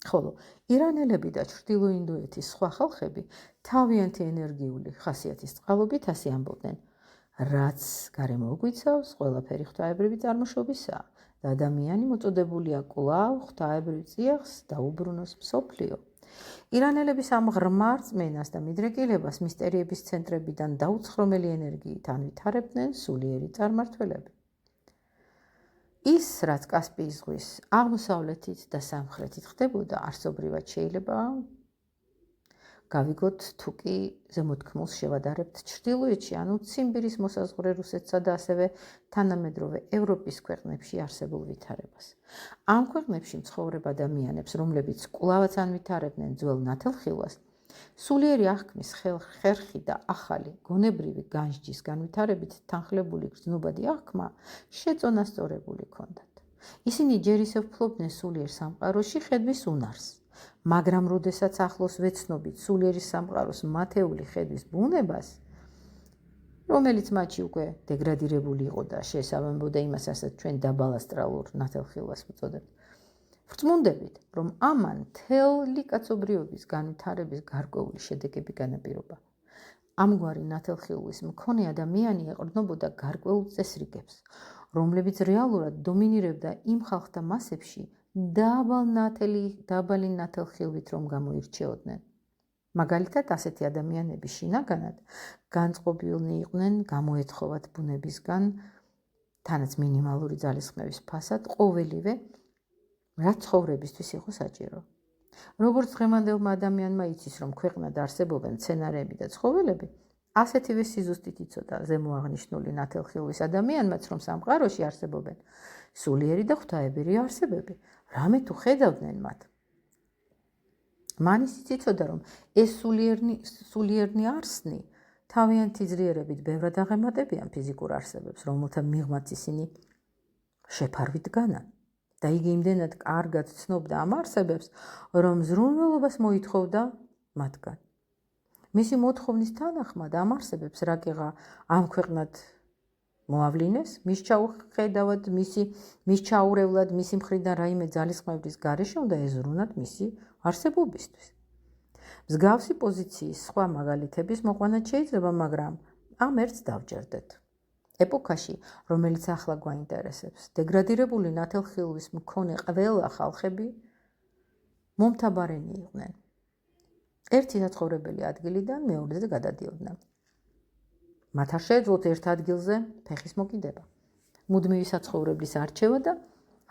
ხოლო ირანელები და ჩრდილოინდოეთის სხვა ხალხები თავიანთი ენერგიული ხასიათის წყალობით ასე ამბობდნენ, რაც გარემო უგვიცავს, ყველაფერი ღვთაებრივი წარმოშობისაა და ადამიანი მოწოდებულია კვლავ ღვთაებრივ წიაღს დაუბრუნოს მსოფლიო. ირანელების ამ ღრმა რწმენას და მიდრეკილებას მისტერიების ცენტრებიდან დაუცხრომელი ენერგიით ანვითარებდნენ სულიერი წარმართველები. ის, რაც კასპიის ზღვის აღმოსავლეთით და სამხრეთით ხდებოდა, არსობრივად შეიძლება გავიგოთ, თუ კი ზემოთქმულს შევადარებთ ჩრდილოეთში, ანუ ციმბირის მოსაზღვრე რუსეთსა და ასევე თანამედროვე ევროპის ქვეყნებში არსებულ ვითარებას. ამ ქვეყნებში მცხოვრებ ადამიანებს, რომლებიც კვლავაც ანვითარებდნენ ძველ ნათელხილვას, სულიერი აღქმის ხერხი და ახალი გონებრივი განსჯის განვითარებით თანხლებული გრძნობადი აღქმა შეწონასწორებული ჰქონდათ. ისინი ჯერ ისევ ფლობდნენ სულიერ სამყაროში ხედვის უნარს, მაგრამ როდესაც ახლოს ვეცნობით სულიერი სამყაროს მათეული ხედვის ბუნებას, რომელიც მათში უკვე დეგრადირებული იყო და შეესაბამებოდა იმას, რასაც ჩვენ დაბალ ასტრალურ ნათელხილვას ვუწოდებთ, ვწმუნდებით, რომ ამან მთელი კაცობრიობის განვითარების გარკვეული შედეგები განაპირობა. ამგვარი ნათელხილვის მქონე ადამიანი ეყრდნობოდა გარკვეულ წესრიგებს, რომლებიც რეალურად დომინირებდა იმ ხალხთა მასებში დაბალი ნათელხილვით რომ გამოირჩეოდნენ. მაგალითად, ასეთი ადამიანები შინაგანად განწყობილნი იყვნენ გამოეთხოვათ ბუნებისგან, თანაც მინიმალური ძალისხმევის ფასად ყოველივე, რაც ცხოვრებისთვის იყო საჭირო. როგორც დღევანდელმა ადამიანმა იცის, რომ ქვეყნად არსებობენ მცენარეები და ცხოველები, ასეთივე სიზუსტით იცოდა ზემოაღნიშნული ნათელხილვის ადამიანმაც, რომ სამყაროში არსებობენ სულიერი და ღვთაებრივი არსებები, რამე თუ ხედავდნენ მათ. მან ისიც იცოდა, რომ ეს სულიერნი არსნი თავიანთი ძლიერებით ბევრად აღემატებიან ფიზიკურ არსებებს, რომელთა მიღმაც ისინი შეფარვით დგანან. და იგი იმდენად კარგად ცნობდა ამ არსებებს, რომ ზრუნველობას მოითხოვდა მათგან. მისი მოთხოვნის თანახმად ამ არსებებს რაკეღა ამ ქვეყნად მოავლინეს, მის ჩაუხედავად, მის ჩაურევლად, მისი მხრიდან რაიმე ძალისხმევის გარეშე უნდა ეზრუნათ მისი არსებობისთვის. მსგავსი პოზიციის სხვა მაგალითების მოყვანაც შეიძლება, მაგრამ ამ ერთს დავჯერდეთ. ეპოქაში, რომელიც ახლა გვაინტერესებს, დეგრადირებული ნათელხილვის მქონე ყველა ხალხები მომთაბარენი იყვნენ. ერთი საცხოვრებელი ადგილიდან მეორეზე გადადიოდნენ. მათ არ შეეძლოთ ერთ ადგილზე ფეხის მოკიდება. მუდმივი საცხოვრებლის არჩევა და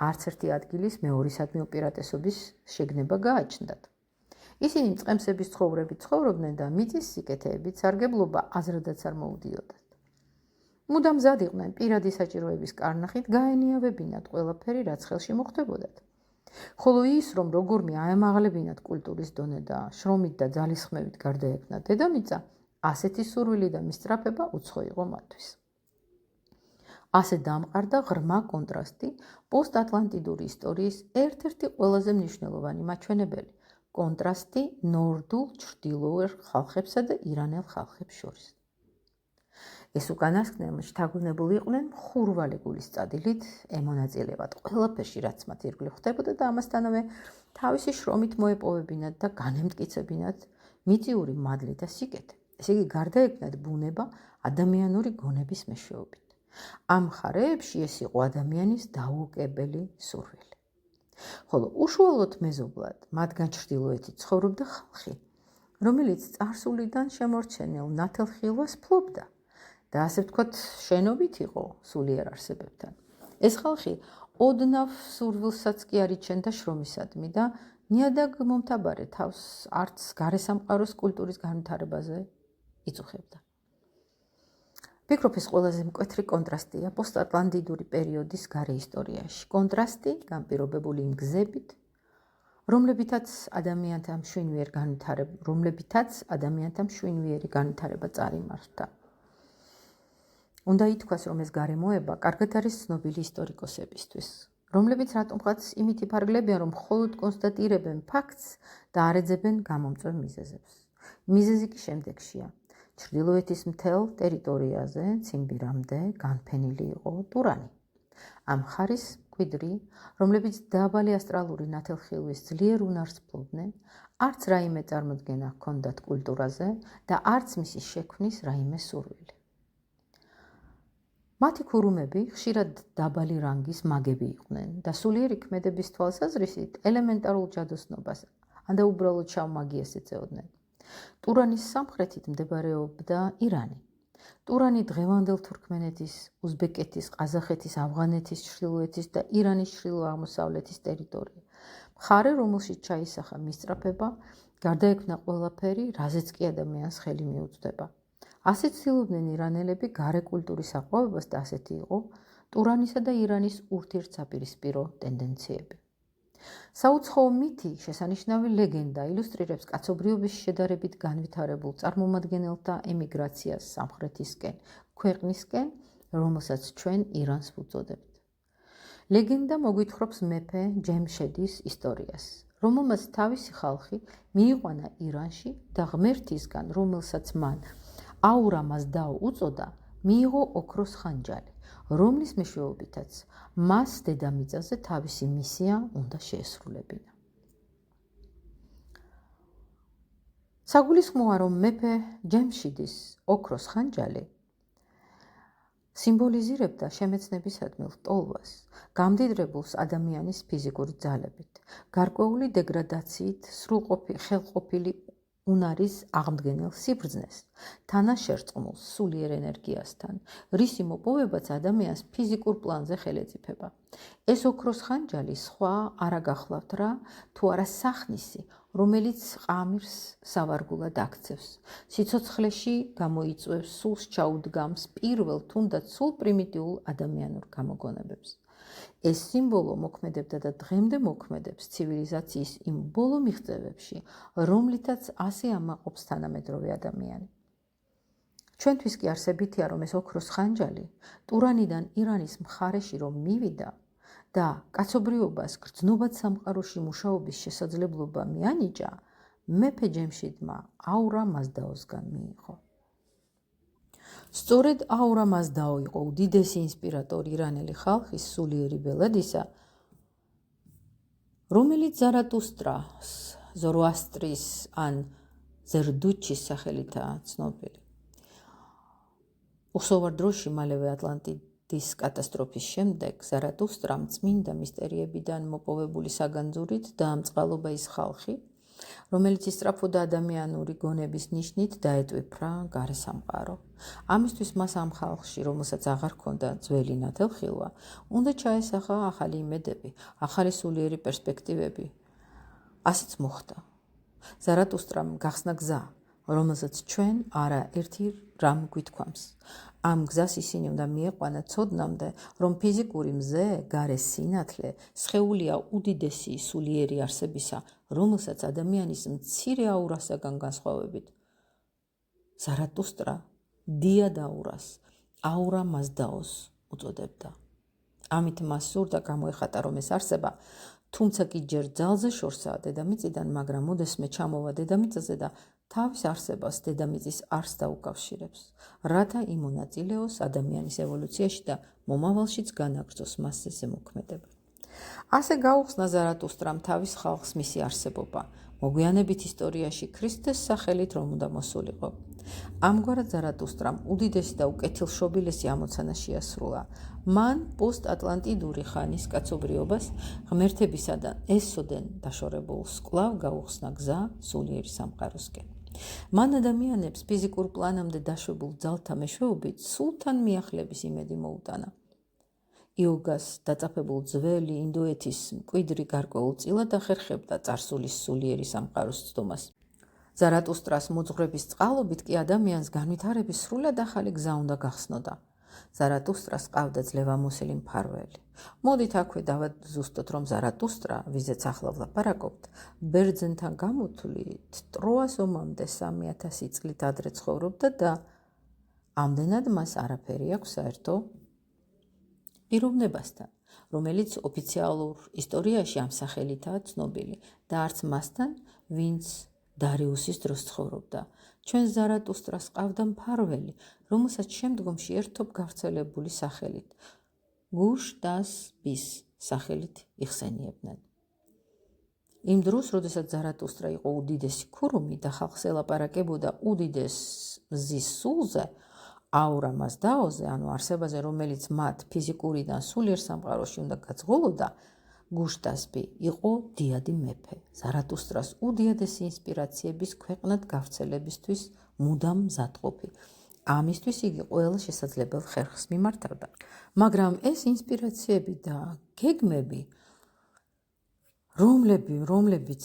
არც ერთი ადგილის მეორისადმი უპირატესობის შეგნება გააჩნდათ. ისინი მწყემსების ცხოვრებით ცხოვრობდნენ და მიწის სიკეთეებით სარგებლობა აზრადაც არ მოუდიოდათ. მუდამ მზად იყვნენ პირადი საჭიროების კარნახით გაენიავებინათ ყველაფერი, რაც ხელში მოხდებოდათ. ხოლო ის, რომ როგორმე აემაღლებინათ კულტურის დონე და შრომით და ძალისხმევით გარდაექმნათ დედამიწა, ასეთი სურვილი და მისწრაფება უცხო იყო მათთვის. ასე დამყარდა ღრმა კონტრასტი პოსტატლანტიდური ისტორიის ერთ-ერთი ყველაზე მნიშვნელოვანი მაჩვენებელი, კონტრასტი ნორდულ ჩრდილოურ ხალხებსა და ირანელ ხალხებს შორის. ეს უკანასკნელნი შთაგონებული იყვნენ მხურვალე გულის წადილით ემონაწილეებად ყველაფერში, რაც მათ ირგვლივ ხდებოდა და ამასთანავე თავისი შრომით მოეპოვებინათ და განემტკიცებინათ მიწიური მადლი და სიკეთე. ესე იგი, გარდაექმნათ ბუნება ადამიანური გონების მეშვეობით. ამ მხარეებში ეს იყო ადამიანის დაუოკებელი სურვილი. ხოლო უშუალოდ მეზობლად მათგან ჩრდილოეთით ცხოვრობდა ხალხი, რომელიც წარსულიდან შემორჩენილ ნათელხილვას ფლობდა და ასე ვთქვათ, შენობით იყო სულიერ არსებებთან. ეს ხალხი ოდნავ სურვილსაც კი არ იჩენდა შრომისადმი და ნიადაგ მომთაბარე თავს არც გარესამყაროს კულტურის განვითარებაზე იწუხებდა. ვფიქრობ, ეს ყველაზე მკვეთრი კონტრასტია პოსტატლანტიდური პერიოდის გარე ისტორიაში. კონტრასტი განპირობებული იმ გზებით, რომლებითაც ადამიანთა მშვენიერი განვითარება წარიმართა. უნდა ითქვას, რომ ეს გარემოება კარგად არის ცნობილი ისტორიკოსებისთვის, რომლებიც რატომღაც იმით იფარგლებიან, რომ მხოლოდ კონსტატირებენ ფაქტს და არ ეძებენ გამომწვევ მიზეზებს. მიზეზი კი შემდეგშია. ჩრდილოეთის მთელ ტერიტორიაზე ციმბირამდე განფენილი იყო ტურანი. ამ მხარის მკვიდრი, რომლებიც დაბალი ასტრალური ნათელხილვის ძლიერ უნარს ფლობდნენ, არც რაიმე წარმოდგენა ჰქონდათ კულტურაზე და არც მისი შექმნის რაიმე სურვილი. მათი ქურუმები ხშირად დაბალი რანგის მაგები იყვნენ და სულიერი ქმედების თვალსაზრისით ელემენტარულ ჯადოსნობას ან და უბრალოდ შავ მაგიას ეწეოდნენ. ტურანის სამხრეთით მდებარეობდა ირანი. ტურანი დღევანდელ თურქმენეთის, უზბეკეთის, ყაზახეთის, ავღანეთის, ჩრდილოეთის და ირანის ჩრდილო-აღმოსავლეთის ტერიტორია. მხარე, რომელშიც ჩაისახა მისწრაფება, გარდაექმნა ყველაფერი, რაზეც კი ადამიანს ხელი მიუწვდება. ასე ცდილობდნენ ირანელები გარე კულტურის აყვავებას და ასეთი იყო ტურანისა და ირანის ურთიერთსაპირისპირო ტენდენციები. საუცხოო მითი, შესანიშნავი ლეგენდა ილუსტრირებს კაცობრიობის შედარებით განვითარებულ წარმომადგენელთა ემიგრაციას სამხრეთისკენ, ქვეყნისკენ, რომელსაც ჩვენ ირანს ვუწოდებთ. ლეგენდა მოგვითხრობს მეფე ჯემშედის ისტორიას, რომელმაც თავისი ხალხი მიიყვანა ირანში და ღმერთისგან, რომელსაც მან აურა მაზდაო უწოდა, მიიღო ოქროს ხანჯალი, რომლის მეშვეობითაც მას დედამიწაზე თავისი მისია უნდა შეესრულებინა. საგულისხმოა, რომ მეფე ჯემშიდის ოქროს ხანჯალი სიმბოლიზირებდა შემეცნებისადმი ლტოლვას, გამდიდრებულს ადამიანის ფიზიკური ძალებით, გარკვეული დეგრადაციით ხელყოფილი უნარის აღმდგენელ სიბრძნეს, თანაშერწყმულს სულიერ ენერგიასთან, რისი მოპოვებაც ადამიანს ფიზიკურ პლანზე ხელეწიფება. ეს ოქროს ხანჯალი სხვა არა გახლავთ რა, თუ არა სახნისი, რომელიც ყამირს სავარგულად აქცევს, სიცოცხლეში გამოიწვევს, სულს ჩაუდგამს პირველ თუნდაც სულ პრიმიტიულ ადამიანურ გამოგონებებს. ეს სიმბოლო მოქმედებდა და დღემდე მოქმედებს ცივილიზაციის იმ ბოლო მიღწევებში, რომლითაც ასე ამაყობს თანამედროვე ადამიანი. ჩვენთვის კი არსებითია, რომ ეს ოქროს ხანჯალი ტურანიდან ირანის მხარეში რომ მივიდა და კაცობრიობას გრძნობად სამყაროში მუშაობის შესაძლებლობა მიანიჭა, მეფე ჯემშიდმა აურა მაზდაოსგან მიიღო. სწორედ აურა მაზდაო იყო უდიდესი ინსპირატორი ირანელი ხალხის სულიერი ბელადისა, რომელიც ზარატუსტრას, ზოროასტრის ან ზერდუჩის სახელითაა ცნობილი. უხსოვარ დროში მალევე ატლანტიდის კატასტროფის შემდეგ ზარატუსტრამ წმინდა მისტერიებიდან მოპოვებული საგანძურით დაამწყალობა ის ხალხი, რომელიც ისწრაფოდა ადამიანური გონების ნიშნით დაეტვიფრა გარესამყარო. ამისთვის მას ამ ხალხში, რომელსაც აღარ ჰქონდა ძველი ნათელხილვა, უნდა ჩაესახა ახალი იმედები, ახალი სულიერი პერსპექტივები. ასეც მოხდა. ზარატუსტრამ გახსნა გზა, რომელსაც ჩვენ არაერთი რამ გვითქვამს. ამ გზას ისინი უნდა მieყვანათ ცოდნამდე, რომ ფიზიკური მზე, გარე სინათლე, სხეულია უდიდესი სულიერი არსებისა, რომელსაც ადამიანის მცირე აურასაგან განსხვავებით. ზარატუსტრა დიად აურას, აურა მაზდაოს უწოდებდა. ამით მას სურდა გამოეხატა, რომ ეს არსება, თუმცა კი ჯერ ძალზე შორსაა დედამიწიდან, მაგრამ ოდესმე ჩამოვა დედამიწაზე და თავის არსებას დედამიწის არსს დაუკავშირებს, რათა იმონაწილეოს ადამიანის ევოლუციაში და მომავალშიც განაგრძოს მასზე ზემოქმედება. ასე გაუხსნა ზარატუსტრამ თავის ხალხს მისი არსებობა, მოგვიანებით ისტორიაში ქრისტეს სახელით რომ უნდა მოსულიყო. ამგვარად ზარატუსტრამ უდიდესი და უკეთილშობილესი ამოცანა შეასრულა. მან პოსტატლანტიდური ხანის კაცობრიობას ღმერთებისადან ესოდენ დაშორებულს კვლავ გაუხსნა გზა სულიერი სამყაროსკენ. მან ადამიანებს ფიზიკურ პლანამდე დაშვებულ ძალთა მეშვეობით სულთან მიახლების იმედი მოუტანა. იოგას დაწაფებულ ძველი ინდოეთის მკვიდრი გარკვეულწილად ახერხებდა წარსულის სულიერი სამყაროს ცდომას. ზარატუსტრას მოძღვრების წყალობით კი ადამიანს განვითარების სრულად ახალი გზა უნდა გახსნოდა. ზარატუსტრას ყავდა ძლევამოსილი მფარველი. მოდით აქვე დავაზუსტოთ, რომ ზარატუსტრა, ვიზეც ახლა ვლაპარაკობთ, ბერძენთან გამოთვლით ტროას ომამდე 3000 წლით ადრე ცხოვრობდა და ამდენად მას არაფერი აქვს საერთო პიროვნებასთან, რომელიც ოფიციალურ ისტორიაში ამ სახელითაა ცნობილი და არც მასთან, ვინც დარიუსის დროს ცხოვრობდა. ჩვენ ზარატუსტრას ყავდა მფარველი, რომელსაც შემდგომში ერთობ გავრცელებული სახელით გუშტასბის სახელით იხსენიებდნენ. იმ დროს, როდესაც ზარატუსტრა იყო უდიდესი ქურუმი და ხალხს ელაპარაკებოდა უდიდეს მზის სულზე, აურა მაზდაოზე, ანუ არსებაზე, რომელიც მათ ფიზიკურიდან სულიერ სამყაროში უნდა გაძღოლოდა, გუშტასბი იყო დიადი მეფე, ზარატუსტრას უდიადესი ინსპირაციების ქვეყნად გავრცელებისთვის მუდამ მზადყოფი. ამისთვის იგი ყველა შესაძლებელ ხერხს მიმართავდა. მაგრამ ეს ინსპირაციები და გეგმები, რომლებიც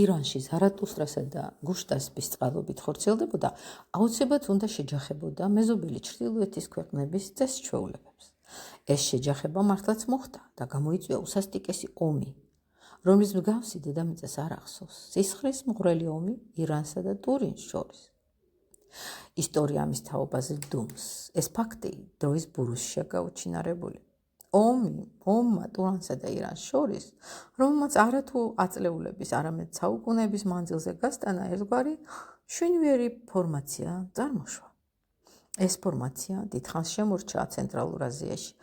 ირანში ზარატუსტრასა და გუშტასბის წყალობით ხორციელდებოდა, აუცილებლად უნდა შეჯახებოდა მეზობელი ჩრდილოეთის ქვეყნების წესჩვეულებებს. ეს შეჯახება მართლაც მოხდა და გამოიწვია უსასტიკესი ომი, რომლის მსგავსი დედამიწას არ ახსოვს. სისხლის მღვრელი ომი ირანსა და ტურინს შორის. ისტორია ამის თაობაზე დუმს. ეს ფაქტი დროის ბურუსშია გაუჩინარებული. ომმა ტურანსა და ირანს შორის, რომელმაც არათუ აწლეულების, არამედ საუკუნეების მანძილზე გასტანა ერთგვარი შვინვიერი ფორმაცია წარმოშვა. ეს ფორმაცია დიდხანს შემორჩა ცენტრალურ აზიაში.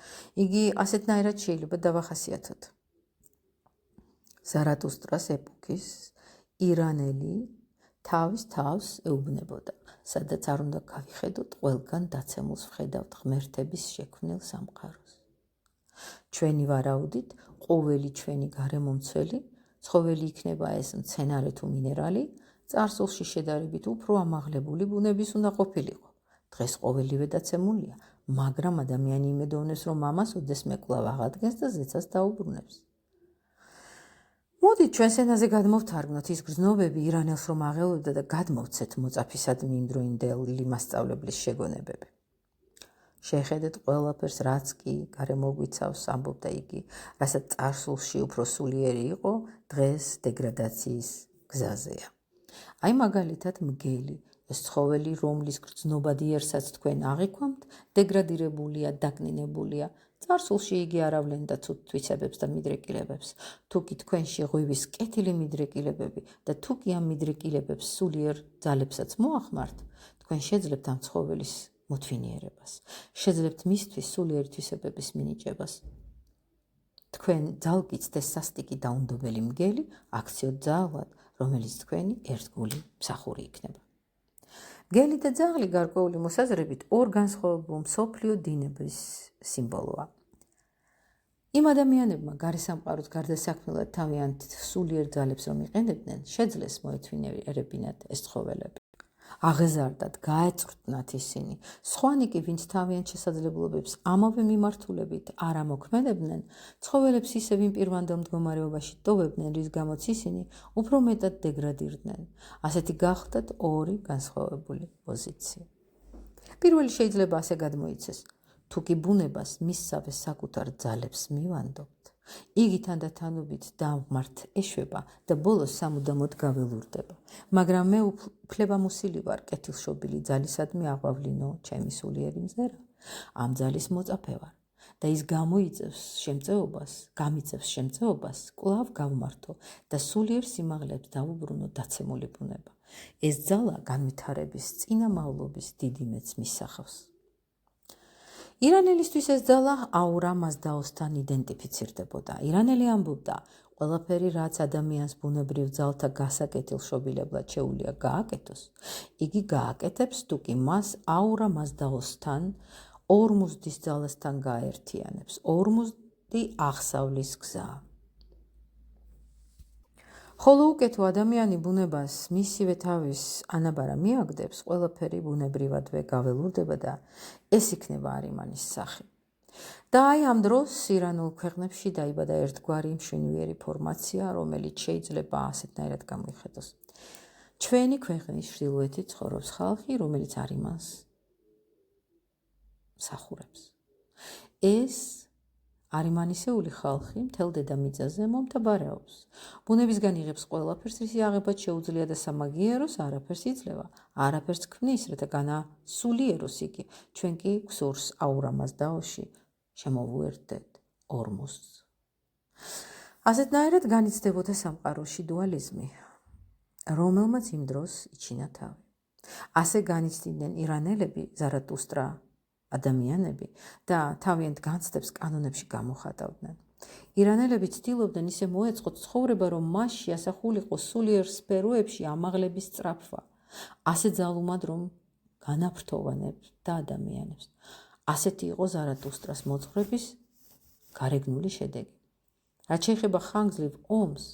იგი ასეთნაირად შეიძლება დავახასიათოთ. ზარატუსტრას ეპოქის ირანელი თავის თავს ეუბნებოდა, სადაც არ უნდა გავიხედოთ ყველგან დაცემულს ვხედავთ ღმერთების შექმნილ სამყაროს. ჩვენი ვარაუდით, ყოველი ჩვენი გარემომცველი, ცხოველი იქნება ეს მცენარე თუ მინერალი, წარსულში შედარებით უფრო ამაღლებული ბუნების უნდა ყოფილიყო. დღეს ყოველივე დაცემულია, მაგრამ ადამიანი იმედოვნებს, რომ ამას ოდესმე კვლავ აღადგენს და ზეცას დაუბრუნებს. მოდით ჩვენს ენაზე გადმოვთარგმნოთ ის გრძნობები ირანელს რომ აღელვებდა და გადმოვცეთ მოწაფისადმი იმდროინდელი მასწავლებლის შეგონებები. შეხედეთ ყველაფერს, რაც კი გარემოგვიცავს, ამბობდა იგი, რასაც წარსულში უფრო სულიერი იყო, დღეს დეგრადაციის გზაზეა. აი მაგალითად მგელი, ეს ცხოველი, რომლის გრძნობადი ერსაც თქვენ აღიქვამთ, დეგრადირებულია, დაკნინებულია. წარსულში იგი აავლენდა თვისებებს და მიდრეკილებებს. თუ კი თქვენში ღვივის კეთილი მიდრეკილებები და თუ კი ამ მიდრეკილებებს სულიერ ძალებსაც მოახმართ, თქვენ შეძლებთ ამ ცხოველის მოთვინიერებას. შეძლებთ მისთვის სულიერი თვისებების მინიჭებას. თქვენ ძალკიცთ ეს სასტიკი დაუნდობელი მგელი, აქციოთ ძალად, რომელიც თქვენი ერთგული მსახური იქნება. მგელი და ძაღლი გარკვეული მოსაზრებით ორ განსხვავებულ მსოფლიო დინების სიმბოლოა. იმ ადამიანებმა გარესამყაროს გარდასაქმნელად თავიანთ სულიერ ძალებს რომ იყენებდნენ, შეძლეს მოეთვინიერებინათ ეს ცხოველები. აღეზარდათ, გაეწვრთნათ ისინი. სხვანი კი, ვინც თავიანთ შესაძლებლობებს ამავე მიმართულებით არ ამოქმედებდნენ, ცხოველებს ისევ იმ პირვანდელ მდგომარეობაში ტოვებდნენ, რის გამოც ისინი უფრო მეტად დეგრადირდნენ. ასეთი გახდათ ორი განსხვავებული პოზიცია. პირველი შეიძლება ასე გადმოიცეს. თუ კი ბუნებას მისსავე საკუთარ ძალებს მივანდობთ, იგი თანდათანობით დამღმართ ეშვება და ბოლოს სამუდამოდ გაველურდება. მაგრამ მე უფლებამოსილი ვარ კეთილშობილი ძალისადმი აღვავლინო ჩემი სულიერი მზერა. ამ ძალის მოწაფე ვარ და ის გამიწევს შემწეობას, კვლავ გავმართო და სულიერ სიმაღლეებს დავუბრუნო დაცემული ბუნება. ეს ძალა განვითარების წინამავლობის დიდი მეც მისახავს. ირანელისთვის ეს ძალა აურა მაზდაოსთან იდენტიფიცირდებოდა. ირანელი ამბობდა, ყველაფერი რაც ადამიანს ბუნებრივ ძალთა გასაკეთილშობილებლად შეუძლია გააკეთოს, იგი გააკეთებს თუ კი მას აურა მაზდაოსთან, ორმუზდის ძალასთან გააერთიანებს. ორმუზდი აღსავლის გზა. ხოლო უკეთ ადამიანი ბუნებას მისივე თავის ანაბარა მიაგდებს, ყველაფერი ბუნებრივადვე გაველურდება და ეს იქნება არიმანის სახე. და აი ამ დროს ირანულ ქვეყნებში დაიბადა ერთგვარი მშვენიერი ფორმაცია, რომელიც შეიძლება ასეთნაირად გამოიხედოს. ჩვენი ქვეყნის ჩრდილოეთით ცხოვრობს ხალხი, რომელიც არიმანს მსახურებს. ეს არიმანისეული ხალხი მთელ დედამიწაზე მომთაბარეობს. ბუნებისგან იღებს ყველაფერს, რის აღებაც შეუძლია და სამაგიეროს არაფერს იძლევა, არაფერს ქმნის, რათა განასულიეროს იგი. ჩვენ კი გსურს აურამას დაოში შემოვუერთდეთ ორმოსს. ასეთნაირად განიცდებოდა სამყაროში დუალიზმი, რომელმაც იმ დროს იჩინა თავი. ასე განიცდიდნენ ირანელები, ზარათუსტრა ადამიანები და თავიანთ განცდებს კანონებში გამოხატავდნენ. ირანელები ცდილობდნენ ისე მოეწყოთ ცხოვრება, რომ მასში ასახულიყო სულიერ სფეროებში ამაღლების სწრაფვა, ასე ძალუმად, რომ განაფრთოვანებს და ადამიანებს. ასეთი იყო ზარათუსტრას მოძღვრების გარეგნული შედეგი. რაც შეეხება ხანგრძლივ ომს,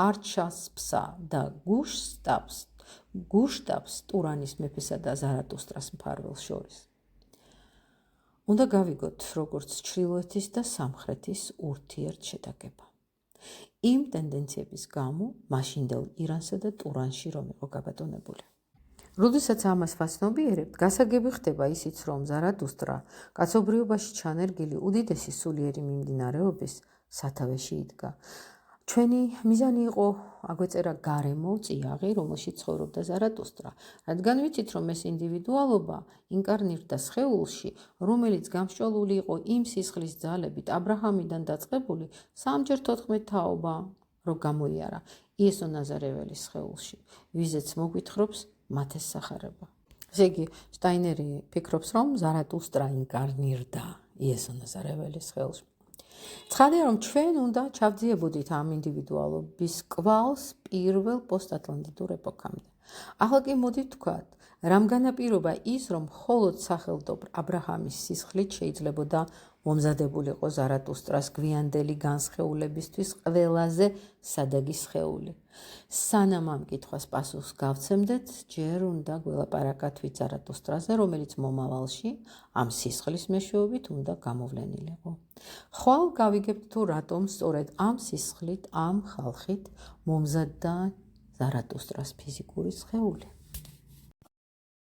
არჩასპსა და გუშტაბს ტურანის მეფესა და ზარათუსტრას მფარველს შორის. უნდა გავიგოთ, როგორც ჩრდილოეთის და სამხრეთის ურთიერთშეტაკება. იმ ტენდენციების გამო მაშინდელ ირანსა და ტურანში რომ იყო გაბატონებული. როდესაც ამას ვაცნობიერებთ, გასაგები ხდება ისიც, რომ ზარათუსტრა კაცობრიობაში ჩანერგილი უდიდესი სულიერი მიმდინარეობის სათავეში იდგა. ჩვენი მიზანი იყო აგვეწერა გარემო წიაღი, რომელშიც ცხოვრობდა ზარათუსტრა, რადგან ვიცით, რომ ეს ინდივიდუალობა ინკარნირდა სხეულში, რომელიც გამსჭვალული იყო იმ სისხლის ძალებით, აბრაჰამიდან დაწყებული სამჯერ 14 თაობა, რომ გამოიარა იესო ნაზარეველის სხეულში, ვიზეც მოგვითხრობს მათეს სახარება. ესე იგი, შტაინერი ფიქრობს, რომ ზარათუსტრა ინკარნირდა იესო ნაზარეველის სხეულში. ცხადია, რომ ჩვენ უნდა ჩავძიებოდით ამ ინდივიდუალობის კვალს პირველ პოსტატლანტიდურ ეპოქამდე. ახლა კი მოდით ვთქვათ, რამ განაპირობა ის, რომ მხოლოდ სახელმწიფო აბრაჰამის სისხლით შეიძლებოდა მომზადებულიყო ზარათუსტრას გვიანდელი განსხეულებისთვის ყველაზე სადეგი სხეული. სანამ ამ კითხვას პასუხს გავცემდეთ, ჯერ უნდა გველაპარაკათ ვით ზარათუსტრაზე, რომელიც მომავალში ამ სისხლის მეშვეობით უნდა გამოვლენილიყო. ხვალ გავიგებთ თუ რატომ სწორედ ამ სისხლით, ამ ხალხით მომზადდა ზარათუსტრას ფიზიკური სხეული.